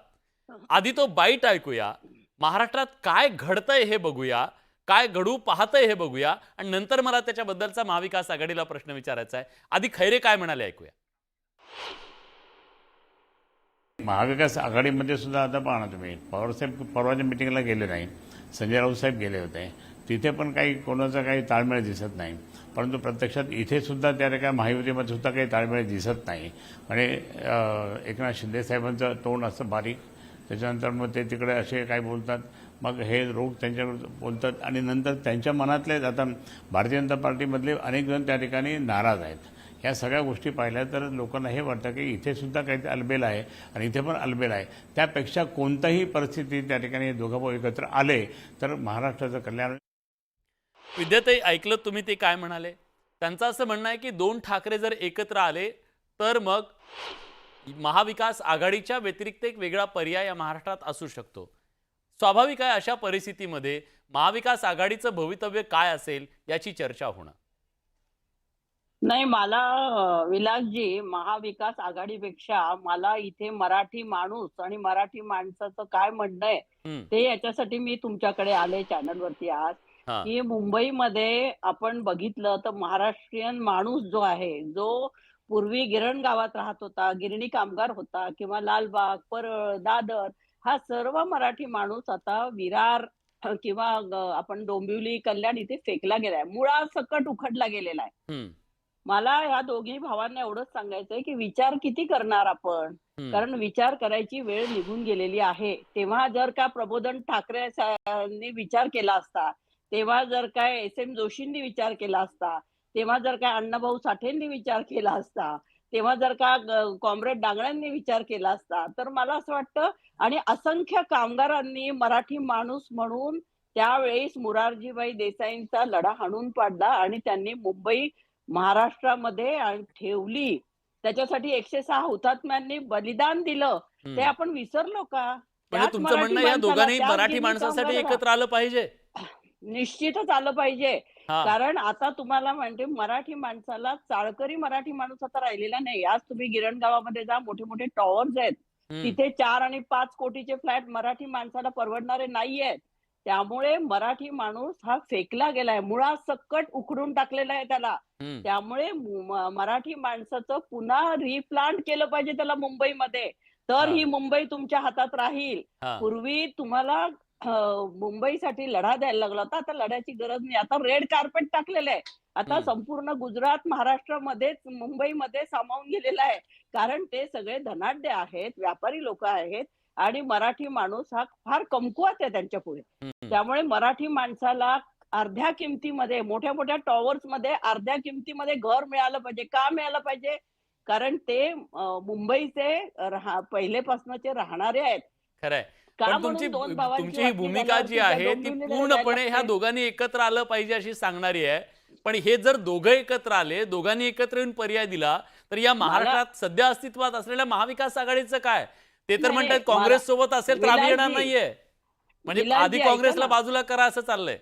आधी तो बाईट ऐकूया, महाराष्ट्रात काय घडतंय हे बघूया, काय घडू पाहतंय हे बघूया, आणि नंतर मला त्याच्याबद्दलचा महाविकास आघाडीला प्रश्न विचारायचा आहे. आधी खैरे काय म्हणाले ऐकूया. महाविकास आघाडीमध्ये सुद्धा आता पाहा ना तुम्ही, पवारसाहेब परवाच्या मिटिंगला गेले नाही, संजय राऊत साहेब गेले होते, तिथे पण काही कोणाचा काही ताळमेळ दिसत नाही. परंतु प्रत्यक्षात इथे सुद्धा त्या काय महायुतीमध्ये सुद्धा काही ताळमेळ दिसत नाही. म्हणजे एकनाथ शिंदे साहेबांचं तोंड असतं बारीक, त्याच्यानंतर मग ते तिकडे असे काय बोलतात, मग हे रोग त्यांच्यावर बोलतात आणि नंतर त्यांच्या मनातले आता भारतीय जनता पार्टीमधले अनेक जण त्या ठिकाणी नाराज आहेत. ह्या सगळ्या गोष्टी पाहिल्या तर लोकांना हे वाटतं की इथे सुद्धा काही अलबेल आहे आणि इथे पण अलबेल आहे. त्यापेक्षा कोणताही परिस्थिती त्या ठिकाणी दोघं भाऊ एकत्र आले तर महाराष्ट्राचं कल्याण. विद्याताई, ऐकलं तुम्ही ते काय म्हणाले? त्यांचं असं म्हणणं आहे की दोन ठाकरे जर एकत्र आले तर मग महाविकास आघाडीच्या व्यतिरिक्त एक वेगळा पर्याय या महाराष्ट्रात असू शकतो. स्वाभाविक आहे अशा परिस्थितीमध्ये महाविकास आघाडीचं भवितव्य काय असेल याची चर्चा होणं. नाही, मला विलासजी, महाविकास आघाडीपेक्षा मला इथे मराठी माणूस आणि मराठी माणसाचं काय म्हणणं आहे ते याच्यासाठी मी तुमच्याकडे आले चॅनलवरती आज, की मुंबईमध्ये आपण बघितलं तर महाराष्ट्रीयन माणूस जो आहे, जो पूर्वी गिरण गावात राहत होता, गिरणी कामगार होता, किंवा लालबाग, परळ, दादर, हा सर्व मराठी माणूस आता विरार किंवा आपण डोंबिवली, कल्याण इथे फेकला गेलाय, मुळासकट उखडला गेलेला आहे. मला ह्या दोघी भावांना एवढंच सांगायचंय की विचार किती करणार आपण, कारण विचार करायची वेळ निघून गेलेली आहे. तेव्हा जर का प्रबोधन ठाकरेंनी विचार केला असता, तेव्हा जर काय SM जोशींनी विचार केला असता, तेव्हा जर काय अण्णाभाऊ साठेंनी विचार केला असता, तेव्हा जर का कॉम्रेड डांगळ्यांनी विचार केला असता, तर मला असं वाटतं, आणि असंख्य कामगारांनी मराठी माणूस म्हणून त्यावेळेस मोरारजीभाई देसाईंचा लढा हाणून पाडला आणि त्यांनी मुंबई महाराष्ट्रामध्ये ठेवली. त्याच्यासाठी 106 हुतात्म्यांनी बलिदान दिलं, ते आपण विसरलो का? म्हणजे तुमचं म्हणणं या दोघांनी मराठी माणसासाठी एकत्र आलं पाहिजे? निश्चितच आलं पाहिजे, कारण आता तुम्हाला म्हणते मराठी माणसाला, चाळकरी मराठी माणूस आता राहिलेला नाही. आज तुम्ही गिरण गावामध्ये जा, मोठे मोठे टॉवर्स आहेत, तिथे 4 आणि 5 कोटीचे फ्लॅट मराठी माणसाला परवडणारे नाहीयेत. त्यामुळे मराठी माणूस हा फेकला गेलाय, मुळासकट उखडून टाकलेला आहे त्याला. त्यामुळे मराठी माणसाचं पुन्हा रिप्लांट केलं पाहिजे त्याला मुंबईमध्ये, तर ही मुंबई तुमच्या हातात राहील. पूर्वी तुम्हाला मुंबईसाठी लढा द्यायला लागला होता, आता लढ्याची गरज नाही. आता रेड कार्पेट टाकलेलं आहे, आता संपूर्ण गुजरात, महाराष्ट्रामध्येच मुंबईमध्ये सामावून गेलेलं आहे, कारण ते सगळे धनाढ्य आहेत, व्यापारी लोक आहेत, आणि मराठी माणूस हा फार कमकुवत आहे त्यांच्या पुढे. त्यामुळे मराठी माणसाला अर्ध्या किमतीमध्ये, मोठ्या मोठ्या टॉवर्स मध्ये अर्ध्या किमतीमध्ये घर मिळालं पाहिजे. का मिळालं पाहिजे? कारण ते मुंबईचे पहिलेपासूनचे राहणारे आहेत. खरंय, पण तुमची ही भूमिका जी आहे ती पूर्णपणे ह्या दोघांनी एकत्र आलं पाहिजे अशी सांगणारी आहे. पण हे जर दोघं एकत्र आले, दोघांनी एकत्र येऊन पर्याय दिला, तर या महाराष्ट्रात सध्या अस्तित्वात असलेल्या महाविकास आघाडीचं काय? ते तर म्हणतात काँग्रेस सोबत असेल तर आम्ही येणार नाहीये, म्हणजे आधी काँग्रेसला बाजूला करा असं चाललंय.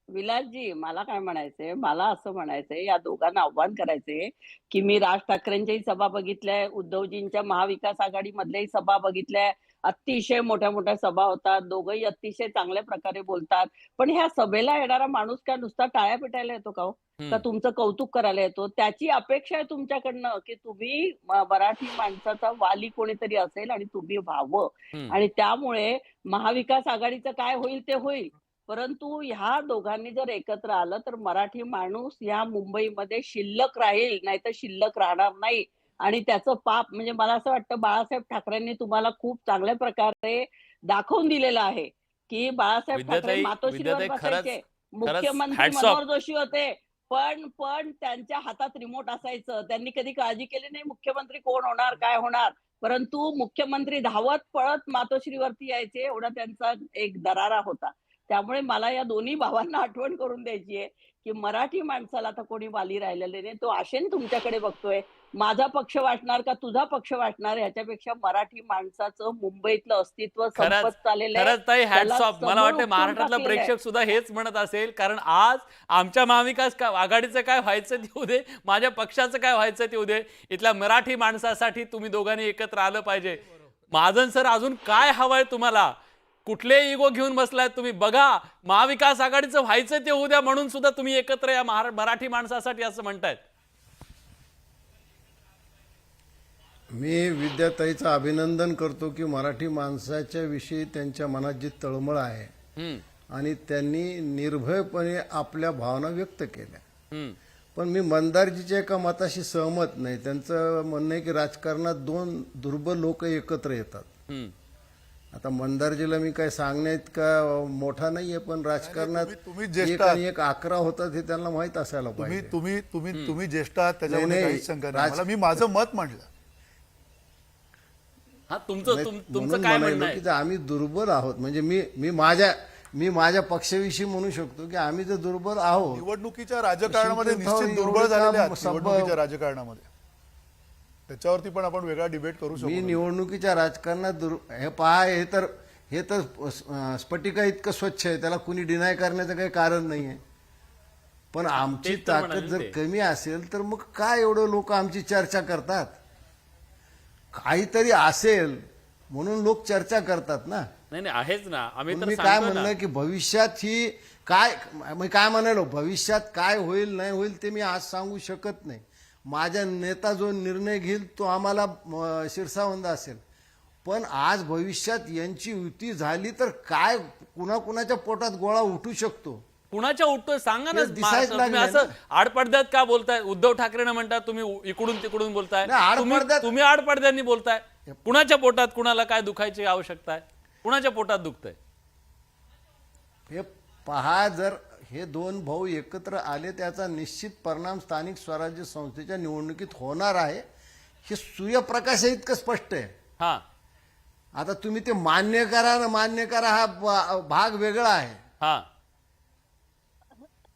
विलासजी, मला काय म्हणायचंय, मला असं म्हणायचंय, या दोघांना आव्हान करायचंय की मी राज ठाकरेंच्याही सभा बघितल्या, उद्धवजींच्या महाविकास आघाडी मधल्याही सभा बघितल्या, अतिशय मोठ्या मोठ्या सभा होतात, दोघंही अतिशय चांगल्या प्रकारे बोलतात. पण ह्या सभेला येणारा माणूस काय नुसता टाळ्या पिटायला येतो का हो? का तुमचं कौतुक करायला येतो? त्याची अपेक्षा आहे तुमच्याकडनं की तुम्ही मराठी माणसाचा वाली कोणीतरी असेल आणि तुम्ही व्हावं. आणि त्यामुळे महाविकास आघाडीचं काय होईल ते होईल, परंतु ह्या दोघांनी जर एकत्र आलं तर मराठी माणूस या मुंबईमध्ये शिल्लक राहील, नाही तर शिल्लक राहणार नाही. आणि त्याचं पाप म्हणजे मला असं वाटतं बाळासाहेब ठाकरेंनी तुम्हाला खूप चांगल्या प्रकारे दाखवून दिलेलं आहे की बाळासाहेब ठाकरे मातोश्रीवर बसायचे, मुख्यमंत्री मनोहर जोशी होते, पण त्यांच्या हातात रिमोट असायचं. त्यांनी कधी काळजी केली नाही मुख्यमंत्री कोण होणार, काय होणार, परंतु मुख्यमंत्री धावत पळत मातोश्रीवरती यायचे, एवढा त्यांचा एक दरारा होता. त्यामुळे मला या दोन्ही भावांना आठवण करून द्यायची आहे की मराठी माणसाला आता कोणी वाली राहिलेले नाही. तो आशेने तुमच्याकडे बघतोय, माझा पक्ष वाटणार का तुझा पक्ष वाटणार, ह्याच्यापेक्षा मराठी माणसाचं मुंबईतलं अस्तित्व संपत चाललेलं आहे. खरंच ताई, हॅट्स ऑफ. मला वाटतं महाराष्ट्रातला प्रेक्षक सुद्धा हेच म्हणत असेल, कारण आज आमच्या महाविकास आघाडीचं काय व्हायचं ते होऊ दे, माझ्या पक्षाचं काय व्हायचं ते होऊ दे, इथल्या मराठी माणसासाठी तुम्ही दोघांनी एकत्र आलं पाहिजे. महाजन सर, अजून काय हवंय तुम्हाला? कुठले इगो घेऊन बसलाय तुम्ही? बघा, महाविकास आघाडीचं व्हायचं ते होऊ द्या म्हणून सुद्धा तुम्ही एकत्र या मराठी माणसासाठी असं म्हणतायत. मी विद्याताईचं अभिनंदन करतो की मराठी माणसाच्या विषयी त्यांच्या मनात जी तळमळ आहे आणि त्यांनी निर्भयपणे आपल्या भावना व्यक्त केल्या. पण मी मंदारजीच्या एका मताशी सहमत नाही. त्यांचं म्हणणं आहे की राजकारणात 2 दुर्बल लोक एकत्र येतात. आता मंदारजीला मी काय सांगण्यात का मोठा नाहीये, पण राजकारणात एक आणि एक 11 होतात हे त्यांना माहित असायला पाहिजे. तुम्ही ज्येष्ठ आहात, त्याच्यामध्ये काहीच शंका नाही. मला मी माझं मत मांडलं. तुमचं काय म्हणणं आहे? की आम्ही दुर्बल आहोत, म्हणजे मी माझ्या पक्षाविषयी म्हणू शकतो की आम्ही जर दुर्बल आहोत. निवडणुकीच्या राजकारणामध्ये निश्चित दुर्बल झालेले आहात. निवडणुकीच्या राजकारणामध्ये त्याच्यावरती पण आपण वेगळा डिबेट करू शकतो. मी निवडणुकीच्या राजकारणात हे पहा, हे तर स्फटिका इतकं स्वच्छ आहे, त्याला कुणी डिनाय करण्याचं काही कारण नाहीये. पण आमची तेच तर म्हणाले ताकद जर ते. कमी असेल तर मग काय एवढं लोक आमची चर्चा करतात? काहीतरी असेल म्हणून लोक चर्चा करतात ना. नाही नाही आहेच ना, आम्ही पण तर मी काय सांगतोय ना. म्हणलं की भविष्यात ही काय, मी काय म्हणालो, भविष्यात काय होईल नाही होईल ते मी आज सांगू शकत नाही. माझा नेता जो निर्णय घेईल तो आम्हाला शिरसावंद असेल. पण आज भविष्यात यांची युती झाली तर काय कुणाकुणाच्या पोटात गोळा उठू शकतो? कुणाच्या उठतोय सांगा ना. तेच दिसायला तुम्ही लागलंय असं आडपडद्यात का बोलताय? उद्धव ठाकरेंना म्हणतात तुम्ही इकडून तिकडून बोलताय. नाही, आडपडद्यात- तुम्ही आडपडद्यांनी बोलताय. कुणाच्या पोटात कुणाला काय दुखायची आवश्यकता आहे? कुणाच्या पोटात दुखतंय? हे पहा, जर हे दोन भाऊ एकत्र आले त्याचा निश्चित परिणाम स्थानिक स्वराज्य संस्थेच्या निवडणुकीत होणार आहे. हे सूर्यप्रकाश इतकं स्पष्ट आहे. हा, आता तुम्ही ते मान्य करा ना मान्य करा, हा भाग वेगळा आहे. हा,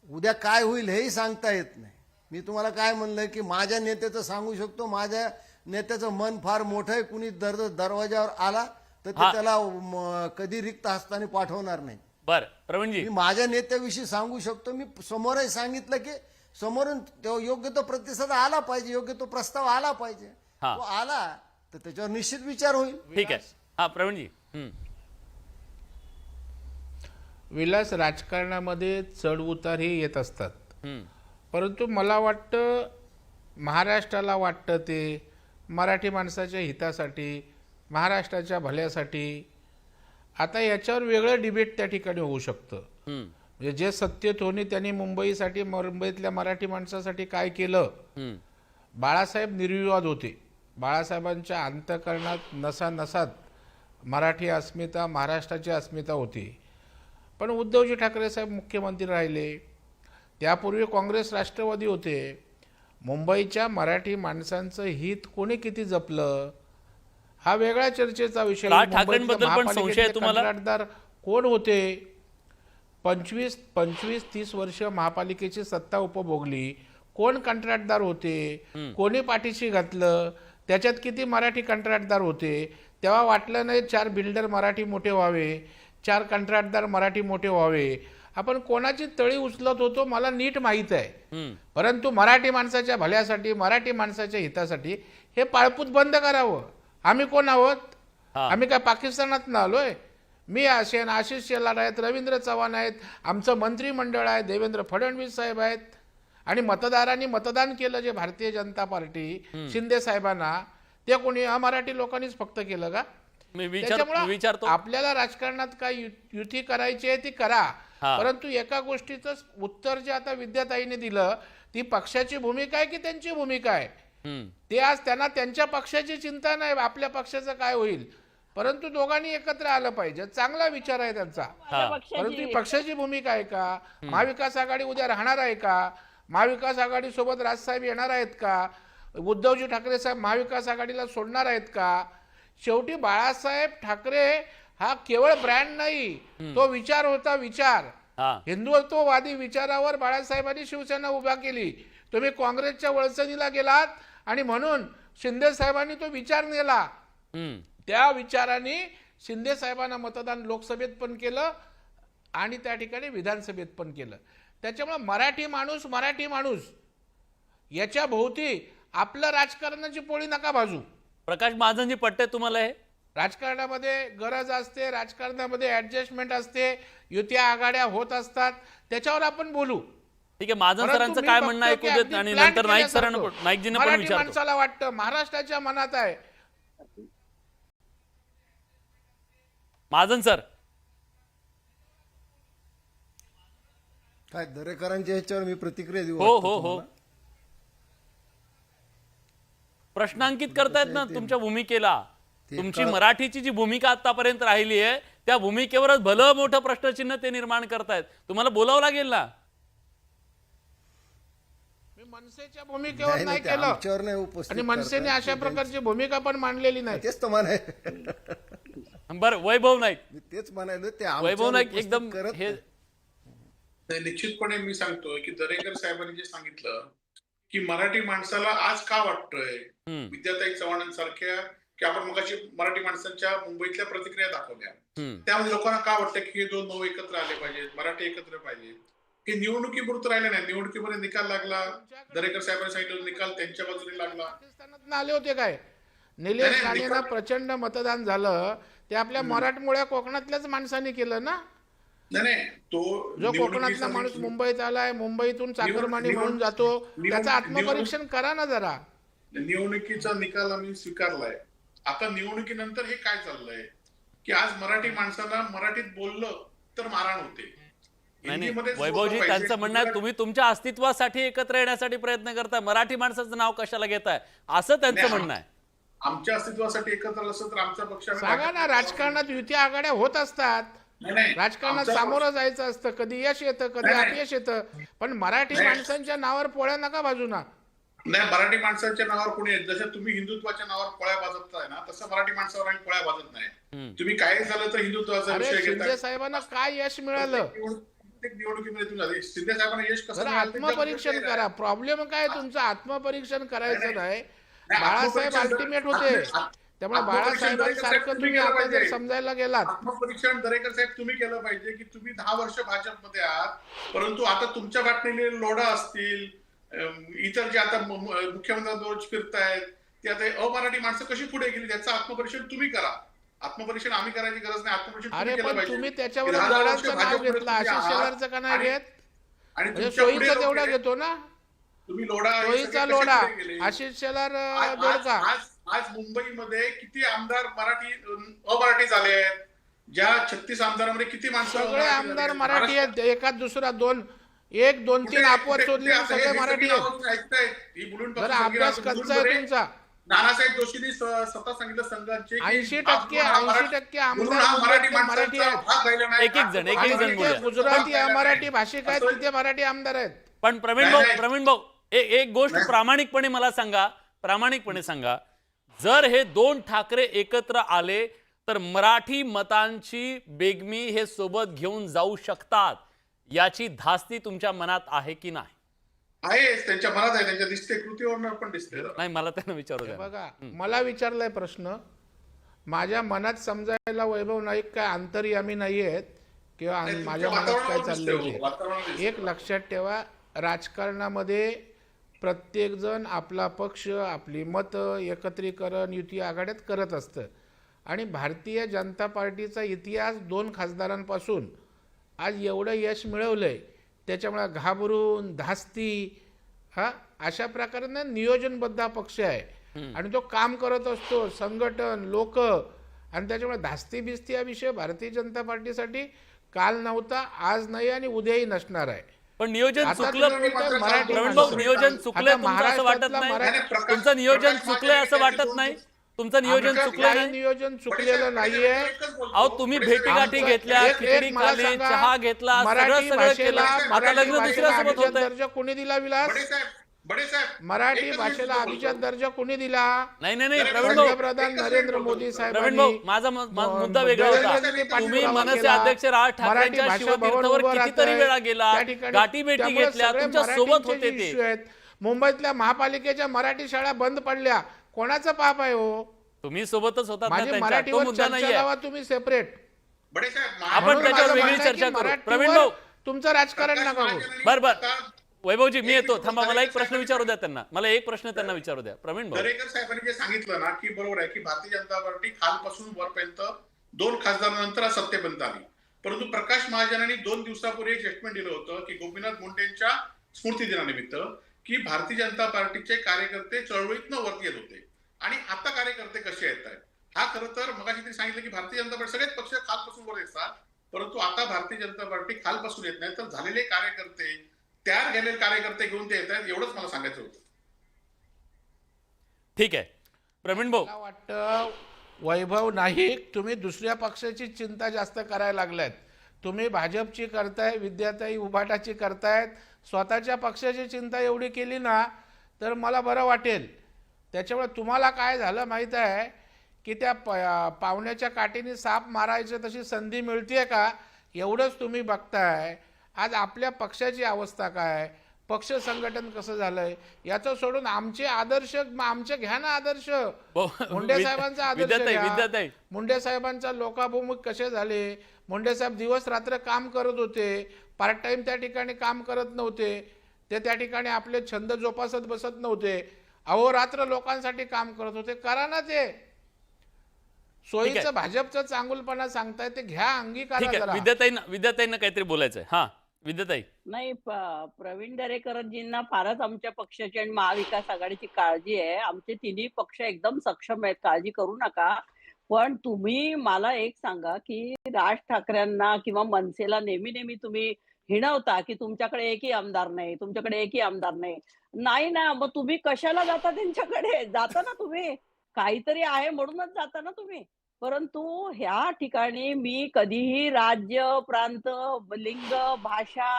उद्या काय होईल हेही सांगता येत नाही. मी तुम्हाला काय म्हणलं की माझ्या नेत्याचं सांगू शकतो, माझ्या नेत्याचं मन फार मोठं आहे. कुणी दरवाजावर आला तर ते त्याला कधी रिक्त हस्ताने पाठवणार नाही. बरं प्रवीणजी, मी माझ्या नेत्याविषयी सांगू शकतो. मी समोरही सांगितलं की समोरून तो योग्य तो प्रतिसाद आला पाहिजे, योग्य तो प्रस्ताव आला पाहिजे. तो आला तर त्याच्यावर निश्चित विचार होईल. ठीक आहे. हा प्रवीणजी, विलास, राजकारणामध्ये चढ उतार हे येत असतात, परंतु मला वाटतं महाराष्ट्राला वाटतं ते मराठी माणसाच्या हितासाठी, महाराष्ट्राच्या भल्यासाठी. आता याच्यावर वेगळं डिबेट त्या ठिकाणी होऊ शकतं. म्हणजे जे सत्तेत होणे त्यांनी मुंबईसाठी, मुंबईतल्या मराठी माणसासाठी काय केलं. बाळासाहेब निर्विवाद होते. बाळासाहेबांच्या अंतःकरणात नसानसात मराठी अस्मिता, महाराष्ट्राची अस्मिता होती. पण उद्धवजी ठाकरे साहेब मुख्यमंत्री राहिले, त्यापूर्वी काँग्रेस राष्ट्रवादी होते. मुंबईच्या मराठी माणसांचं हित कोणी किती जपलं हा वेगळा चर्चेचा विषय. ठाकरेंबद्दल पण संशय आहे तुम्हाला? कंत्राटदार कोण होते? 25-30 वर्ष महापालिकेची सत्ता उपभोगली. कोण कंत्राटदार होते? कोणी पाठीशी घातलं? त्याच्यात किती मराठी कंत्राटदार होते? तेव्हा वाटलं नाही 4 बिल्डर मराठी मोठे व्हावे, 4 कंत्राटदार मराठी मोठे व्हावे. आपण कोणाची तळी उचलत होतो मला नीट माहीत आहे. परंतु मराठी माणसाच्या भल्यासाठी, मराठी माणसाच्या हितासाठी हे पाळपूत बंद करावं. आम्ही कोण आहोत? आम्ही काय पाकिस्तानात ना आलोय? मी असेन, आशिष शेलार आहेत, रवींद्र चव्हाण आहेत, आमचं मंत्रिमंडळ आहे, देवेंद्र फडणवीस साहेब आहेत. आणि मतदारांनी मतदान केलं जे भारतीय जनता पार्टी, शिंदे साहेबांना, ते कोणी अमराठी लोकांनीच फक्त केलं का? त्याच्यामुळे आपल्याला राजकारणात काय युती करायची आहे ती करा, परंतु एका गोष्टीचं उत्तर जे आता विद्याताईने दिलं ती पक्षाची भूमिका आहे की त्यांची भूमिका आहे. ते आज त्यांना त्यांच्या पक्षाची चिंता नाही आपल्या पक्षाचं काय होईल, परंतु दोघांनी एकत्र आलं पाहिजे. चांगला विचार आहे त्यांचा, परंतु ही पक्षाची भूमिका आहे का? महाविकास आघाडी उद्या राहणार आहे का? महाविकास आघाडी सोबत राजसाहेब येणार आहेत का? उद्धवजी ठाकरे साहेब महाविकास आघाडीला सोडणार आहेत का? शेवटी बाळासाहेब ठाकरे हा केवळ ब्रँड नाही, तो विचार होता. विचार, हिंदुत्ववादी विचारावर बाळासाहेबांनी शिवसेना उभा केली. तुम्ही काँग्रेसच्या वळसणीला गेलात आणि म्हणून शिंदे साहेबांनी तो विचार नेला. त्या विचाराने शिंदे साहेबांना मतदान लोकसभेत पण केलं आणि त्या ठिकाणी विधानसभेत पण केलं. त्याच्यामुळे मराठी माणूस याच्या भोवती आपलं राजकारणाची पोळी नका भाजू. प्रकाश महाजनजी, पटते तुम्हाला हे? राजकारणामध्ये गरज असते, राजकारणामध्ये ऍडजस्टमेंट असते, युत्या आघाड्या होत असतात, त्याच्यावर आपण बोलू. ठीक आहे, महाजन सरांचं काय म्हणणं ऐकू देत आणि नंतर नाईकजींना पण विचारतो. माणसाला वाटतं महाराष्ट्राच्या मनात आहे. महाजन सर, काय दरेकरांच्या ह्याच्यावर मी प्रतिक्रिया देऊ? हो, प्रश्नांकित करतायत ना तुमच्या भूमिकेला. तुमची मराठीची जी भूमिका आतापर्यंत राहिली आहे त्या भूमिकेवरच भलं मोठं प्रश्नचिन्ह ते निर्माण करतायत. तुम्हाला बोलावं लागेल ना. मी मनसेच्या भूमिकेवर नाही केलं आणि मनसेने अशा प्रकारची भूमिका पण मांडलेली नाही. तेच तर म्हणाय. बरं, वैभव नाईक, तेच म्हणायलो ते वैभव नाईक एकदम हे निश्चितपणे मी सांगतोय की दरेकर साहेबांनी जे सांगितलं की मराठी माणसाला आज का वाटतंय, विद्याताई चव्हाणांसारख्या की आपण मगाशी मराठी माणसांच्या मुंबईतल्या प्रतिक्रिया दाखवल्या, त्यामध्ये लोकांना का वाटतं की हे दोन भाऊ एकत्र आले पाहिजेत, मराठी एकत्र पाहिजे. हे निवडणुकीपुरतं राहिलं नाही. निवडणुकीमध्ये निकाल लागला, दरेकर साहेबांनी सांगितलं निकाल त्यांच्या बाजूने लागला. पाकिस्तानात आले होते काय? निलेश राणेंना प्रचंड मतदान झालं, ते आपल्या मराठमोळ्या कोकणातल्याच माणसांनी केलं ना. नाही तो जो कोकणातला माणूस मुंबईत आलाय, मुंबईतून चाकरमानी म्हणून जातो, त्याचं आत्मपरीक्षण करा ना जरा. निवडणुकीचा निकाल आम्ही स्वीकारलाय. आता निवडणुकीनंतर हे काय चाललंय की आज मराठी माणसांना मराठीत बोललं तर मारहाण होते. नाही वैभवजी, त्यांचं म्हणणं आहे तुम्ही तुमच्या अस्तित्वासाठी एकत्र येण्यासाठी प्रयत्न करताय, मराठी माणसाचं नाव कशाला घेताय, असं त्यांचं म्हणणं आहे. आमच्या अस्तित्वासाठी एकत्र असं तर आमचा पक्ष सांगा ना. राजकारणात युती आघाड्या होत असतात, राजकारणात सामोरं जायचं असतं, कधी यश येतं कधी अपयश येतं, पण मराठी माणसांच्या नावावर पोळ्या नका बाजू ना. नाही, मराठी माणसांच्या नावावर कोणी येत, जसं तुम्ही हिंदुत्वाच्या नावावर पोळ्या भाजताय ना, तसं मराठी माणसावर आम्ही पोळ्या भाजत नाही. तुम्ही काय झालं तर हिंदुत्वाचा विषय घेताय. शिंदे साहेबांना काय यश मिळालं? निवडणुकीमध्ये तुम्ही शिंदे साहेबांना यश कसं आत्मपरीक्षण करा. प्रॉब्लेम काय तुमचं? आत्मपरीक्षण करायचं नाही. बाळासाहेब अल्टिमेट होते, त्यामुळे बाळासाहेबांसारखं तुम्ही आता जर समजायला गेलात. आत्मपरीक्षण दरेकर साहेब तुम्ही केलं पाहिजे की तुम्ही 10 वर्ष भाजपमध्ये आहात, परंतु आता तुमच्या वाटलेले लोढा असतील, इतर जे आता मुख्यमंत्र्यांबरोबर फिरतायत ते आता अमराठी माणसं कशी पुढे गेली त्याचं आत्मपरीक्षण तुम्ही करा. आत्मपरीक्षण आम्ही करायची गरज नाही. आत्मपरीक्षण अरे पण तुम्ही त्याच्यावर लोढाचं नाव घेतलं, आशिष शेलारचं का नाही घेत? आणि सोयीचा तेवढा घेतो ना तुम्ही लोढा, सोयीचा लोढा. आशिष शेलार दोडका. आज मुंबईमध्ये किती आमदार अमराठी झाले आहेत? ज्या 36 आमदारांमध्ये किती माणसं सगळे आमदार मराठी आहेत. एकात दुसरा 2-3 अपवाद शोधले सगळे मराठी आहेत. जरा अभ्यास कच्चा आहे तुमचा. नानासाहेब जोशींनी स्वतः सांगितलं संघाचे 80% आमदार मराठी आहेत. एक जण गुजराती अमराठी भाषिक आहेत, तिथे मराठी आमदार आहेत. पण प्रवीण भाऊ एक गोष्ट प्रामाणिकपणे मला सांगा, प्रामाणिकपणे सांगा, जर हे 2 ठाकरे एकत्र आले तर मराठी मतांची बेगमी हे सोबत घेऊन जाऊ शकतात, याची धास्ती तुमच्या मनात आहे की नाही? आहे, त्यांच्या मनात आहे, त्यांच्या दिसते, कृतीवर पण दिसते. नाही, मला त्यांना विचारू द्या. बघा, मला विचारलाय प्रश्न, माझ्या मनात समजायला वैभव नाईक काय अंतर्यामी नाही आहेत किंवा माझ्या मनात काय चाललंय. एक लक्षात ठेवा, राजकारणामध्ये प्रत्येक जण आपला पक्ष, आपली मतं, एकत्रीकरण, युती आघाड्यात करत असतं. आणि भारतीय जनता पार्टीचा इतिहास 2 खासदारांपासून आज एवढं यश मिळवलंय, त्याच्यामुळे घाबरून धास्ती अशा प्रकारे नियोजनबद्ध हा पक्ष आहे आणि तो काम करत असतो, संघटन, लोक, आणि त्याच्यामुळे धास्ती बिस्ती हा विषय भारतीय जनता पार्टीसाठी काल नव्हता, आज नाही आणि उद्याही नसणार आहे. पण नियोजन चुकलं, नियोजन चुकलं असं वाटत नाही? तुमचं नियोजन चुकलंय असं वाटत नाही? तुमचं नियोजन चुकलं नाही? नियोजन चुकलेलं नाहीये. अहो, तुम्ही भेटीगाठी घेतल्या, खिचडी खाल्ली, चहा घेतला, सगळं केलं, आता लग्न दुसऱ्यासोबत होतंय. दर्जा कोणी दिला विलास? मराठी भाषेला अभिजात दर्जा कोणी दिला? नाही पंतप्रधान नरेंद्र मोदी साहेबांनी. माझा मुद्दा वेगळा होता. तुम्ही मनसे अध्यक्ष राज ठाकरेंच्या शिवतीर्थावर कितीतरी वेळा गेला, गाठी भेटी घेतल्या, तुमच्या सोबत होते ते. मुंबईतल्या महापालिकेच्या मराठी शाळा बंद पडल्या, कोणाचं पाप आहे हो? तुम्ही सोबतच होता. मराठीवर चर्चा लावा तुम्ही सेपरेट. आपण त्याच्यावर वेगळी चर्चा करू. प्रवीण भाऊ, तुमचं राजकारण नका करू. बर वैभवजी, मी येतो, थांबा, मला एक प्रश्न विचारू द्या त्यांना. मला एक प्रश्न त्यांना विचारू द्या. प्रवीण भाऊ, दरेकर साहेबांनी जे सांगितलं ना की बरोबर आहे की भारतीय जनता पार्टी खालपासून वरपर्यंत 2 खासदारांनंतर सत्तेपर्यंत आली, परंतु प्रकाश महाजनांनी 2 दिवसापूर्वी एक स्टेटमेंट दिलं होतं की गोपीनाथ मुंडेंच्या स्मृती दिनानिमित्त की भारतीय जनता पार्टीचे कार्यकर्ते चळवळीतनं वरती येत होते आणि आता कार्यकर्ते कसे येत आहेत. हा खरं तर मगाशी त्यांनी सांगितलं की भारतीय जनता पार्टी सगळेच पक्ष खालपासून वर येतात, परंतु आता भारतीय जनता पार्टी खालपासून येत नाही, तर झालेले कार्यकर्ते, तयार झालेले कार्यकर्ते घेऊन ते येत आहेत, एवढंच मला सांगायचं होतं. ठीक आहे प्रवीण भाऊ. मला वाटतं वैभव नाईक, तुम्ही दुसऱ्या पक्षाची चिंता जास्त करायला लागल्यात. तुम्ही भाजपची करताय, विद्याताई उभाटाची करतायत, स्वतःच्या पक्षाची चिंता एवढी केली ना तर मला बरं वाटेल. त्याच्यामुळे तुम्हाला काय झालं माहीत आहे की त्या पावण्याच्या काठीने साप मारायचं तशी संधी मिळते का, एवढंच तुम्ही बघताय. आज आपल्या पक्षाची अवस्था काय, पक्ष संघटन कसं झालंय याचं सोडून आमचे आदर्श, आमचे घ्या ना आदर्श. मुंडे साहेबांचा आदर्श, मुंडे साहेबांचा लोकाभिमुख कसे झाले, मुंडेसाहेब दिवस रात्र काम करत होते, पार्ट टाइम त्या ठिकाणी काम करत नव्हते, ते त्या ठिकाणी आपले छंद जोपासत बसत नव्हते, अहोरात्र लोकांसाठी काम करत होते. करा ना ते. सोयीचं भाजपचं चांगुलपणा सांगताय ते घ्या, अंगीकारा ठीक आहे. जरा. विद्याताईंना काहीतरी बोलायचंय. हा विद्याताई. नाही, प्रवीण दरेकरजींना फारच आमच्या पक्षाची आणि महाविकास आघाडीची काळजी आहे. आमचे तिन्ही पक्ष एकदम सक्षम आहेत, काळजी करू नका. पण तुम्ही मला एक सांगा की राज ठाकरेंना किंवा मनसेला नेहमी नेहमी तुम्ही हिणवता की तुमच्याकडे एकही आमदार नाही, तुमच्याकडे एकही आमदार नाही. नाही ना, मग तुम्ही कशाला जाता त्यांच्याकडे? जाता ना तुम्ही, काहीतरी आहे म्हणूनच जाता ना तुम्ही. परंतु ह्या ठिकाणी मी कधीही राज्य, प्रांत, लिंग, भाषा,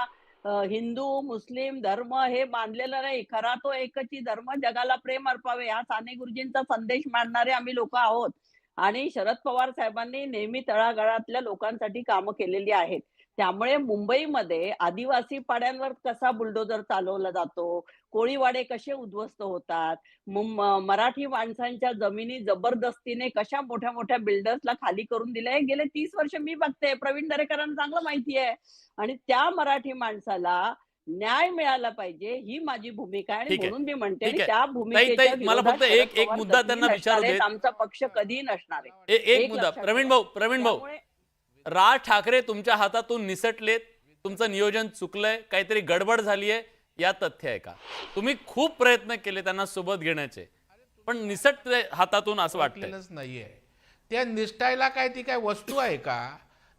हिंदू, मुस्लिम धर्म हे मानलेलं नाही. खरा तो एकच ही धर्म, जगाला प्रेम अर्पावे, हा साने गुरुजींचा संदेश मांडणारे आम्ही लोक आहोत. आणि शरद पवार साहेबांनी नेहमी तळागाळातल्या लोकांसाठी कामं केलेली आहेत. त्यामुळे मुंबईमध्ये आदिवासी पाड्यांवर कसा बुलडोजर चालवला जातो, कोळीवाडे कसे उद्ध्वस्त होतात, मराठी माणसांच्या जमिनी जबरदस्तीने कशा मोठ्या मोठ्या बिल्डर्सला खाली करून दिल्या, गेले 30 वर्ष मी बघते. प्रवीण दरेकरांना चांगलं माहिती आहे. आणि त्या मराठी माणसाला न्याय मिळाला पाहिजे, ही माझी भूमिका आहे. आणि म्हणून मी म्हणते त्या भूमिकेच्या मला फक्त एक मुद्दा त्यांना विचारू देत. आमचा पक्ष कधीही नसणार आहे. एक मुद्दा. प्रवीण भाऊ, राज ठाकरे तुमच्या हातातून निसटलेत, तुमचं नियोजन चुकलंय, काहीतरी गडबड झाली आहे, या तथ्य आहे का? तुम्ही खूप प्रयत्न केले त्यांना सोबत घेण्याचे, पण निसटले हातातून असं वाटतं नाहीये. त्या निष्ठायला काय ती काय वस्तू आहे का?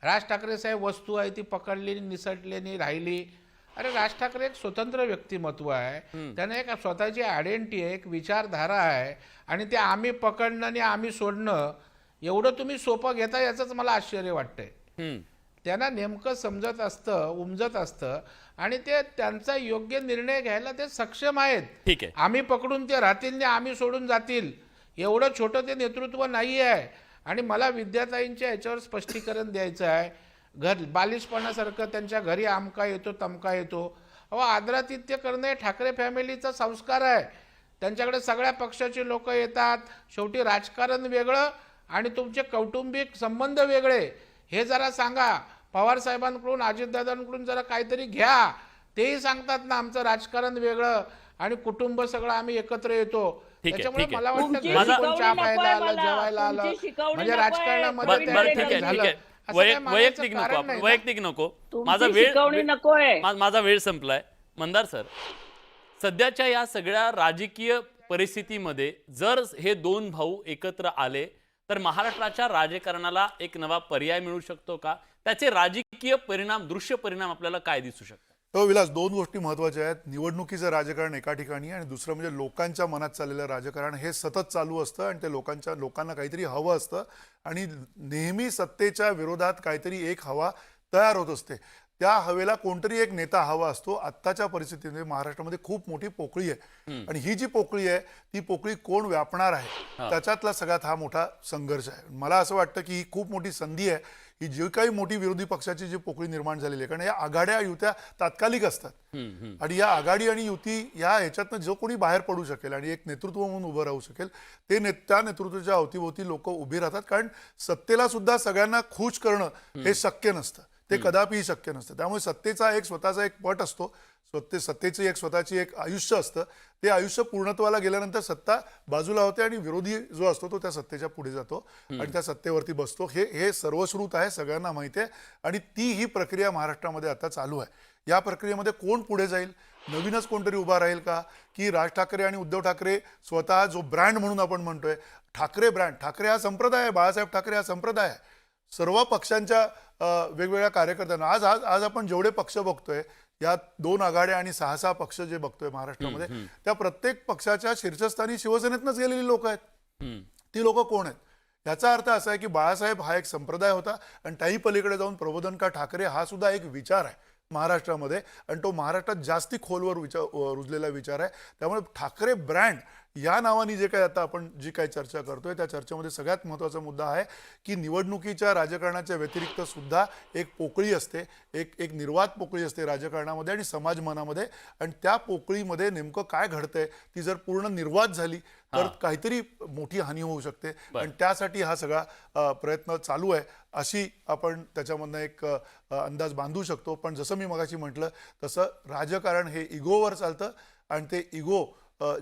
राज ठाकरे साहेब वस्तू आहे, ती पकडली, निसटली, राहिली. अरे राज ठाकरे एक स्वतंत्र व्यक्तिमत्व आहे, त्याने एक स्वतःची आयडेंटिटी आहे, एक विचारधारा आहे. आणि ते आम्ही पकडणं आणि आम्ही सोडणं एवढं तुम्ही सोपं घेता, याचंच मला आश्चर्य वाटतंय. त्यांना नेमकं समजत असतं, उमजत असतं, आणि ते त्यांचा योग्य निर्णय घ्यायला ते सक्षम आहेत. ठीक आहे. आम्ही पकडून ते राहतील आणि आम्ही सोडून जातील एवढं छोटं ते नेतृत्व नाही आहे. आणि मला विद्याताईंच्या याच्यावर स्पष्टीकरण द्यायचं आहे. घर बालिशपणासारखं त्यांच्या घरी आमका येतो तमका येतो. अहो, आदरातिथ्य करणं हे ठाकरे फॅमिलीचा संस्कार आहे. त्यांच्याकडे सगळ्या पक्षाचे लोक येतात. शेवटी राजकारण वेगळं आणि तुमचे कौटुंबिक संबंध वेगळे, हे जरा सांगा. पवार साहेबांकडून, अजितदादांकडून जरा काहीतरी घ्या. तेही सांगतात ना, आमचं राजकारण वेगळं आणि कुटुंब सगळं आम्ही एकत्र येतो. त्याच्यामुळे मला वाटतं चहा प्यायला आलं, जेवायला आलं म्हणजे राजकारणामध्ये झालं. वैयक्तिक नको. माझा वेळ संपलाय. मंदार सर, सध्याच्या या सगळ्या राजकीय परिस्थितीमध्ये जर हे दोन भाऊ एकत्र आले तर महाराष्ट्राच्या राजकारणाला एक नवा पर्याय मिळू शकतो का? त्याचे राजकीय परिणाम, दृश्य परिणाम आपल्याला काय दिसू शकतात? तो विलास, दोन गोष्टी महत्त्वाच्या आहेत. निवडणुकीचं राजकारण एका ठिकाणी आणि दुसरं म्हणजे लोकांच्या मनात चाललेलं राजकारण हे सतत चालू असतं आणि ते लोकांना काहीतरी हवं असतं आणि नेहमी सत्तेच्या विरोधात काहीतरी एक हवा तयार होत असते. त्या हवेला कोणतरी एक नेता हवा असतो. आत्ताच्या परिस्थितीमध्ये महाराष्ट्रामध्ये खूप मोठी पोकळी आहे आणि ही जी पोकळी आहे ती पोकळी कोण व्यापणार आहे त्याच्यातला सगळ्यात हा मोठा संघर्ष आहे. मला असं वाटतं की ही खूप मोठी संधी आहे. ही जी काही मोठी विरोधी पक्षाची जी पोकळी निर्माण झालेली आहे, कारण या आघाड्या युत्या तात्कालिक असतात आणि या आघाडी आणि युती या ह्याच्यातनं जो कोणी बाहेर पडू शकेल आणि एक नेतृत्व म्हणून उभं राहू शकेल त्या नेतृत्वाच्या अवतीभोवती लोक उभी राहतात. कारण सत्तेला सुद्धा सगळ्यांना खुश करणं हे शक्य नसतं, ते कदापिही शक्य नसतं. त्यामुळे सत्तेचा एक स्वतःचा एक पट असतो, सत्तेची एक स्वतःची एक आयुष्य असतं. ते आयुष्य पूर्णत्वाला गेल्यानंतर सत्ता बाजूला होते आणि विरोधी जो असतो तो त्या सत्तेच्या पुढे जातो आणि त्या सत्तेवरती बसतो. हे सर्वश्रुत आहे, सगळ्यांना माहिती आहे आणि ही प्रक्रिया महाराष्ट्रामध्ये आता चालू आहे. या प्रक्रियेमध्ये कोण पुढे जाईल? नवीनच कोणतरी उभा राहील का? की राज ठाकरे आणि उद्धव ठाकरे स्वतः जो ब्रँड म्हणून आपण म्हणतोय ठाकरे ब्रँड, ठाकरे हा संप्रदाय आहे, बाळासाहेब ठाकरे हा संप्रदाय आहे. सर्व पक्षांच्या वेगवेगळ्या कार्यकर्त्यांना आज आपण जेवढे पक्ष बघतोय, या 2 आघाड्या आणि 6 पक्ष जे बघतोय महाराष्ट्रामध्ये, त्या प्रत्येक पक्षाच्या शीर्षस्थानी शिवसेनेतनंच गेलेली लोक आहेत. ती लोक कोण आहेत? याचा अर्थ असा आहे की बाळासाहेब हा एक संप्रदाय होता आणि त्याही पलीकडे जाऊन प्रबोधनकार ठाकरे हा सुद्धा एक विचार आहे महाराष्ट्रामध्ये आणि तो महाराष्ट्रात जास्ती खोलवर रुजलेला विचार आहे. त्यामुळे ठाकरे ब्रँड या नावाने जे काही आता आपण जी काही चर्चा करतोय त्या चर्चेमध्ये सगळ्यात महत्त्वाचा मुद्दा आहे की निवडणुकीच्या राजकारणाच्या व्यतिरिक्त सुद्धा एक पोकळी असते, एक निर्वात पोकळी असते राजकारणामध्ये आणि समाज मनामध्ये, आणि त्या पोकळीमध्ये नेमकं काय घडतंय ती जर पूर्ण निर्वात झाली तर काहीतरी मोठी हानी होऊ शकते. आणि त्यासाठी हा सगळा प्रयत्न चालू आहे अशी आपण त्याच्यामधनं एक अंदाज बांधू शकतो. पण जसं मी मगाशी म्हटलं तसं राजकारण हे इगोवर चालतं आणि ते इगो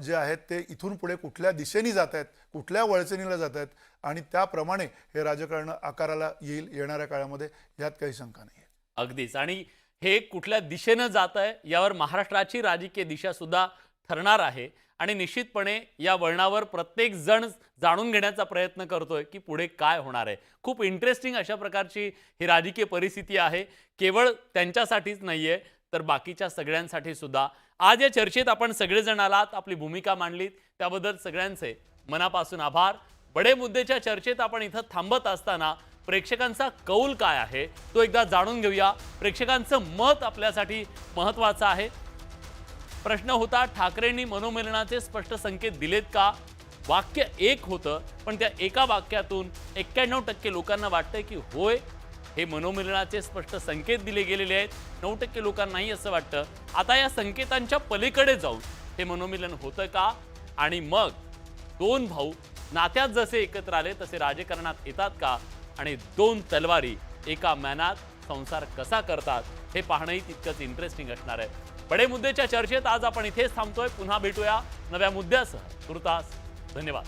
जे आहेत ते इथून पुढे कुठल्या दिशेने जात आहेत, कुठल्या वळचणीला जात आहेत आणि त्याप्रमाणे हे राजकारण आकाराला येईल येणाऱ्या काळामध्ये, यात काही शंका नाही. अगदीच. आणि हे कुठल्या दिशेनं जात आहे यावर महाराष्ट्राची राजकीय दिशा सुद्धा ठरणार आहे आणि निश्चितपणे या वळणावर प्रत्येक जण जाणून घेण्याचा प्रयत्न करतोय की पुढे काय होणार आहे. खूप इंटरेस्टिंग अशा प्रकारची ही राजकीय परिस्थिती आहे, केवळ त्यांच्यासाठीच नाहीये तर बाकीच्या सगळ्यांसाठी सुद्धा. आज या चर्चेत आपण सगळेजण आलात, आपली भूमिका मांडलीत, त्याबद्दल सगळ्यांचे मनापासून आभार. बडे मुद्देच्या चर्चेत आपण इथं थांबत असताना प्रेक्षकांचा कौल काय आहे तो एकदा जाणून घेऊया. प्रेक्षकांचं मत आपल्यासाठी महत्त्वाचं आहे. प्रश्न होता, ठाकरेंनी मनोमिलनाचे स्पष्ट संकेत दिलेत का? वाक्य एक होतं, पण त्या एका वाक्यातून 91% लोकांना वाटतंय की होय, हे मनोमिलनाचे स्पष्ट संकेत दिले गेलेले आहेत. 9% लोकांनाही असं वाटतं. आता या संकेतांच्या पलीकडे जाऊन हे मनोमिलन होतं का? आणि मग दोन भाऊ नात्यात जसे एकत्र आले तसे राजकारणात येतात का? आणि दोन तलवारी एका मॅनात संसार कसा करतात हे पाहणंही तितकंच इंटरेस्टिंग असणार आहे. बडे मुद्देच्या चर्चेत आज आपण इथेच थांबतोय. पुन्हा भेटूया नव्या मुद्द्यासह. तुर्तास धन्यवाद.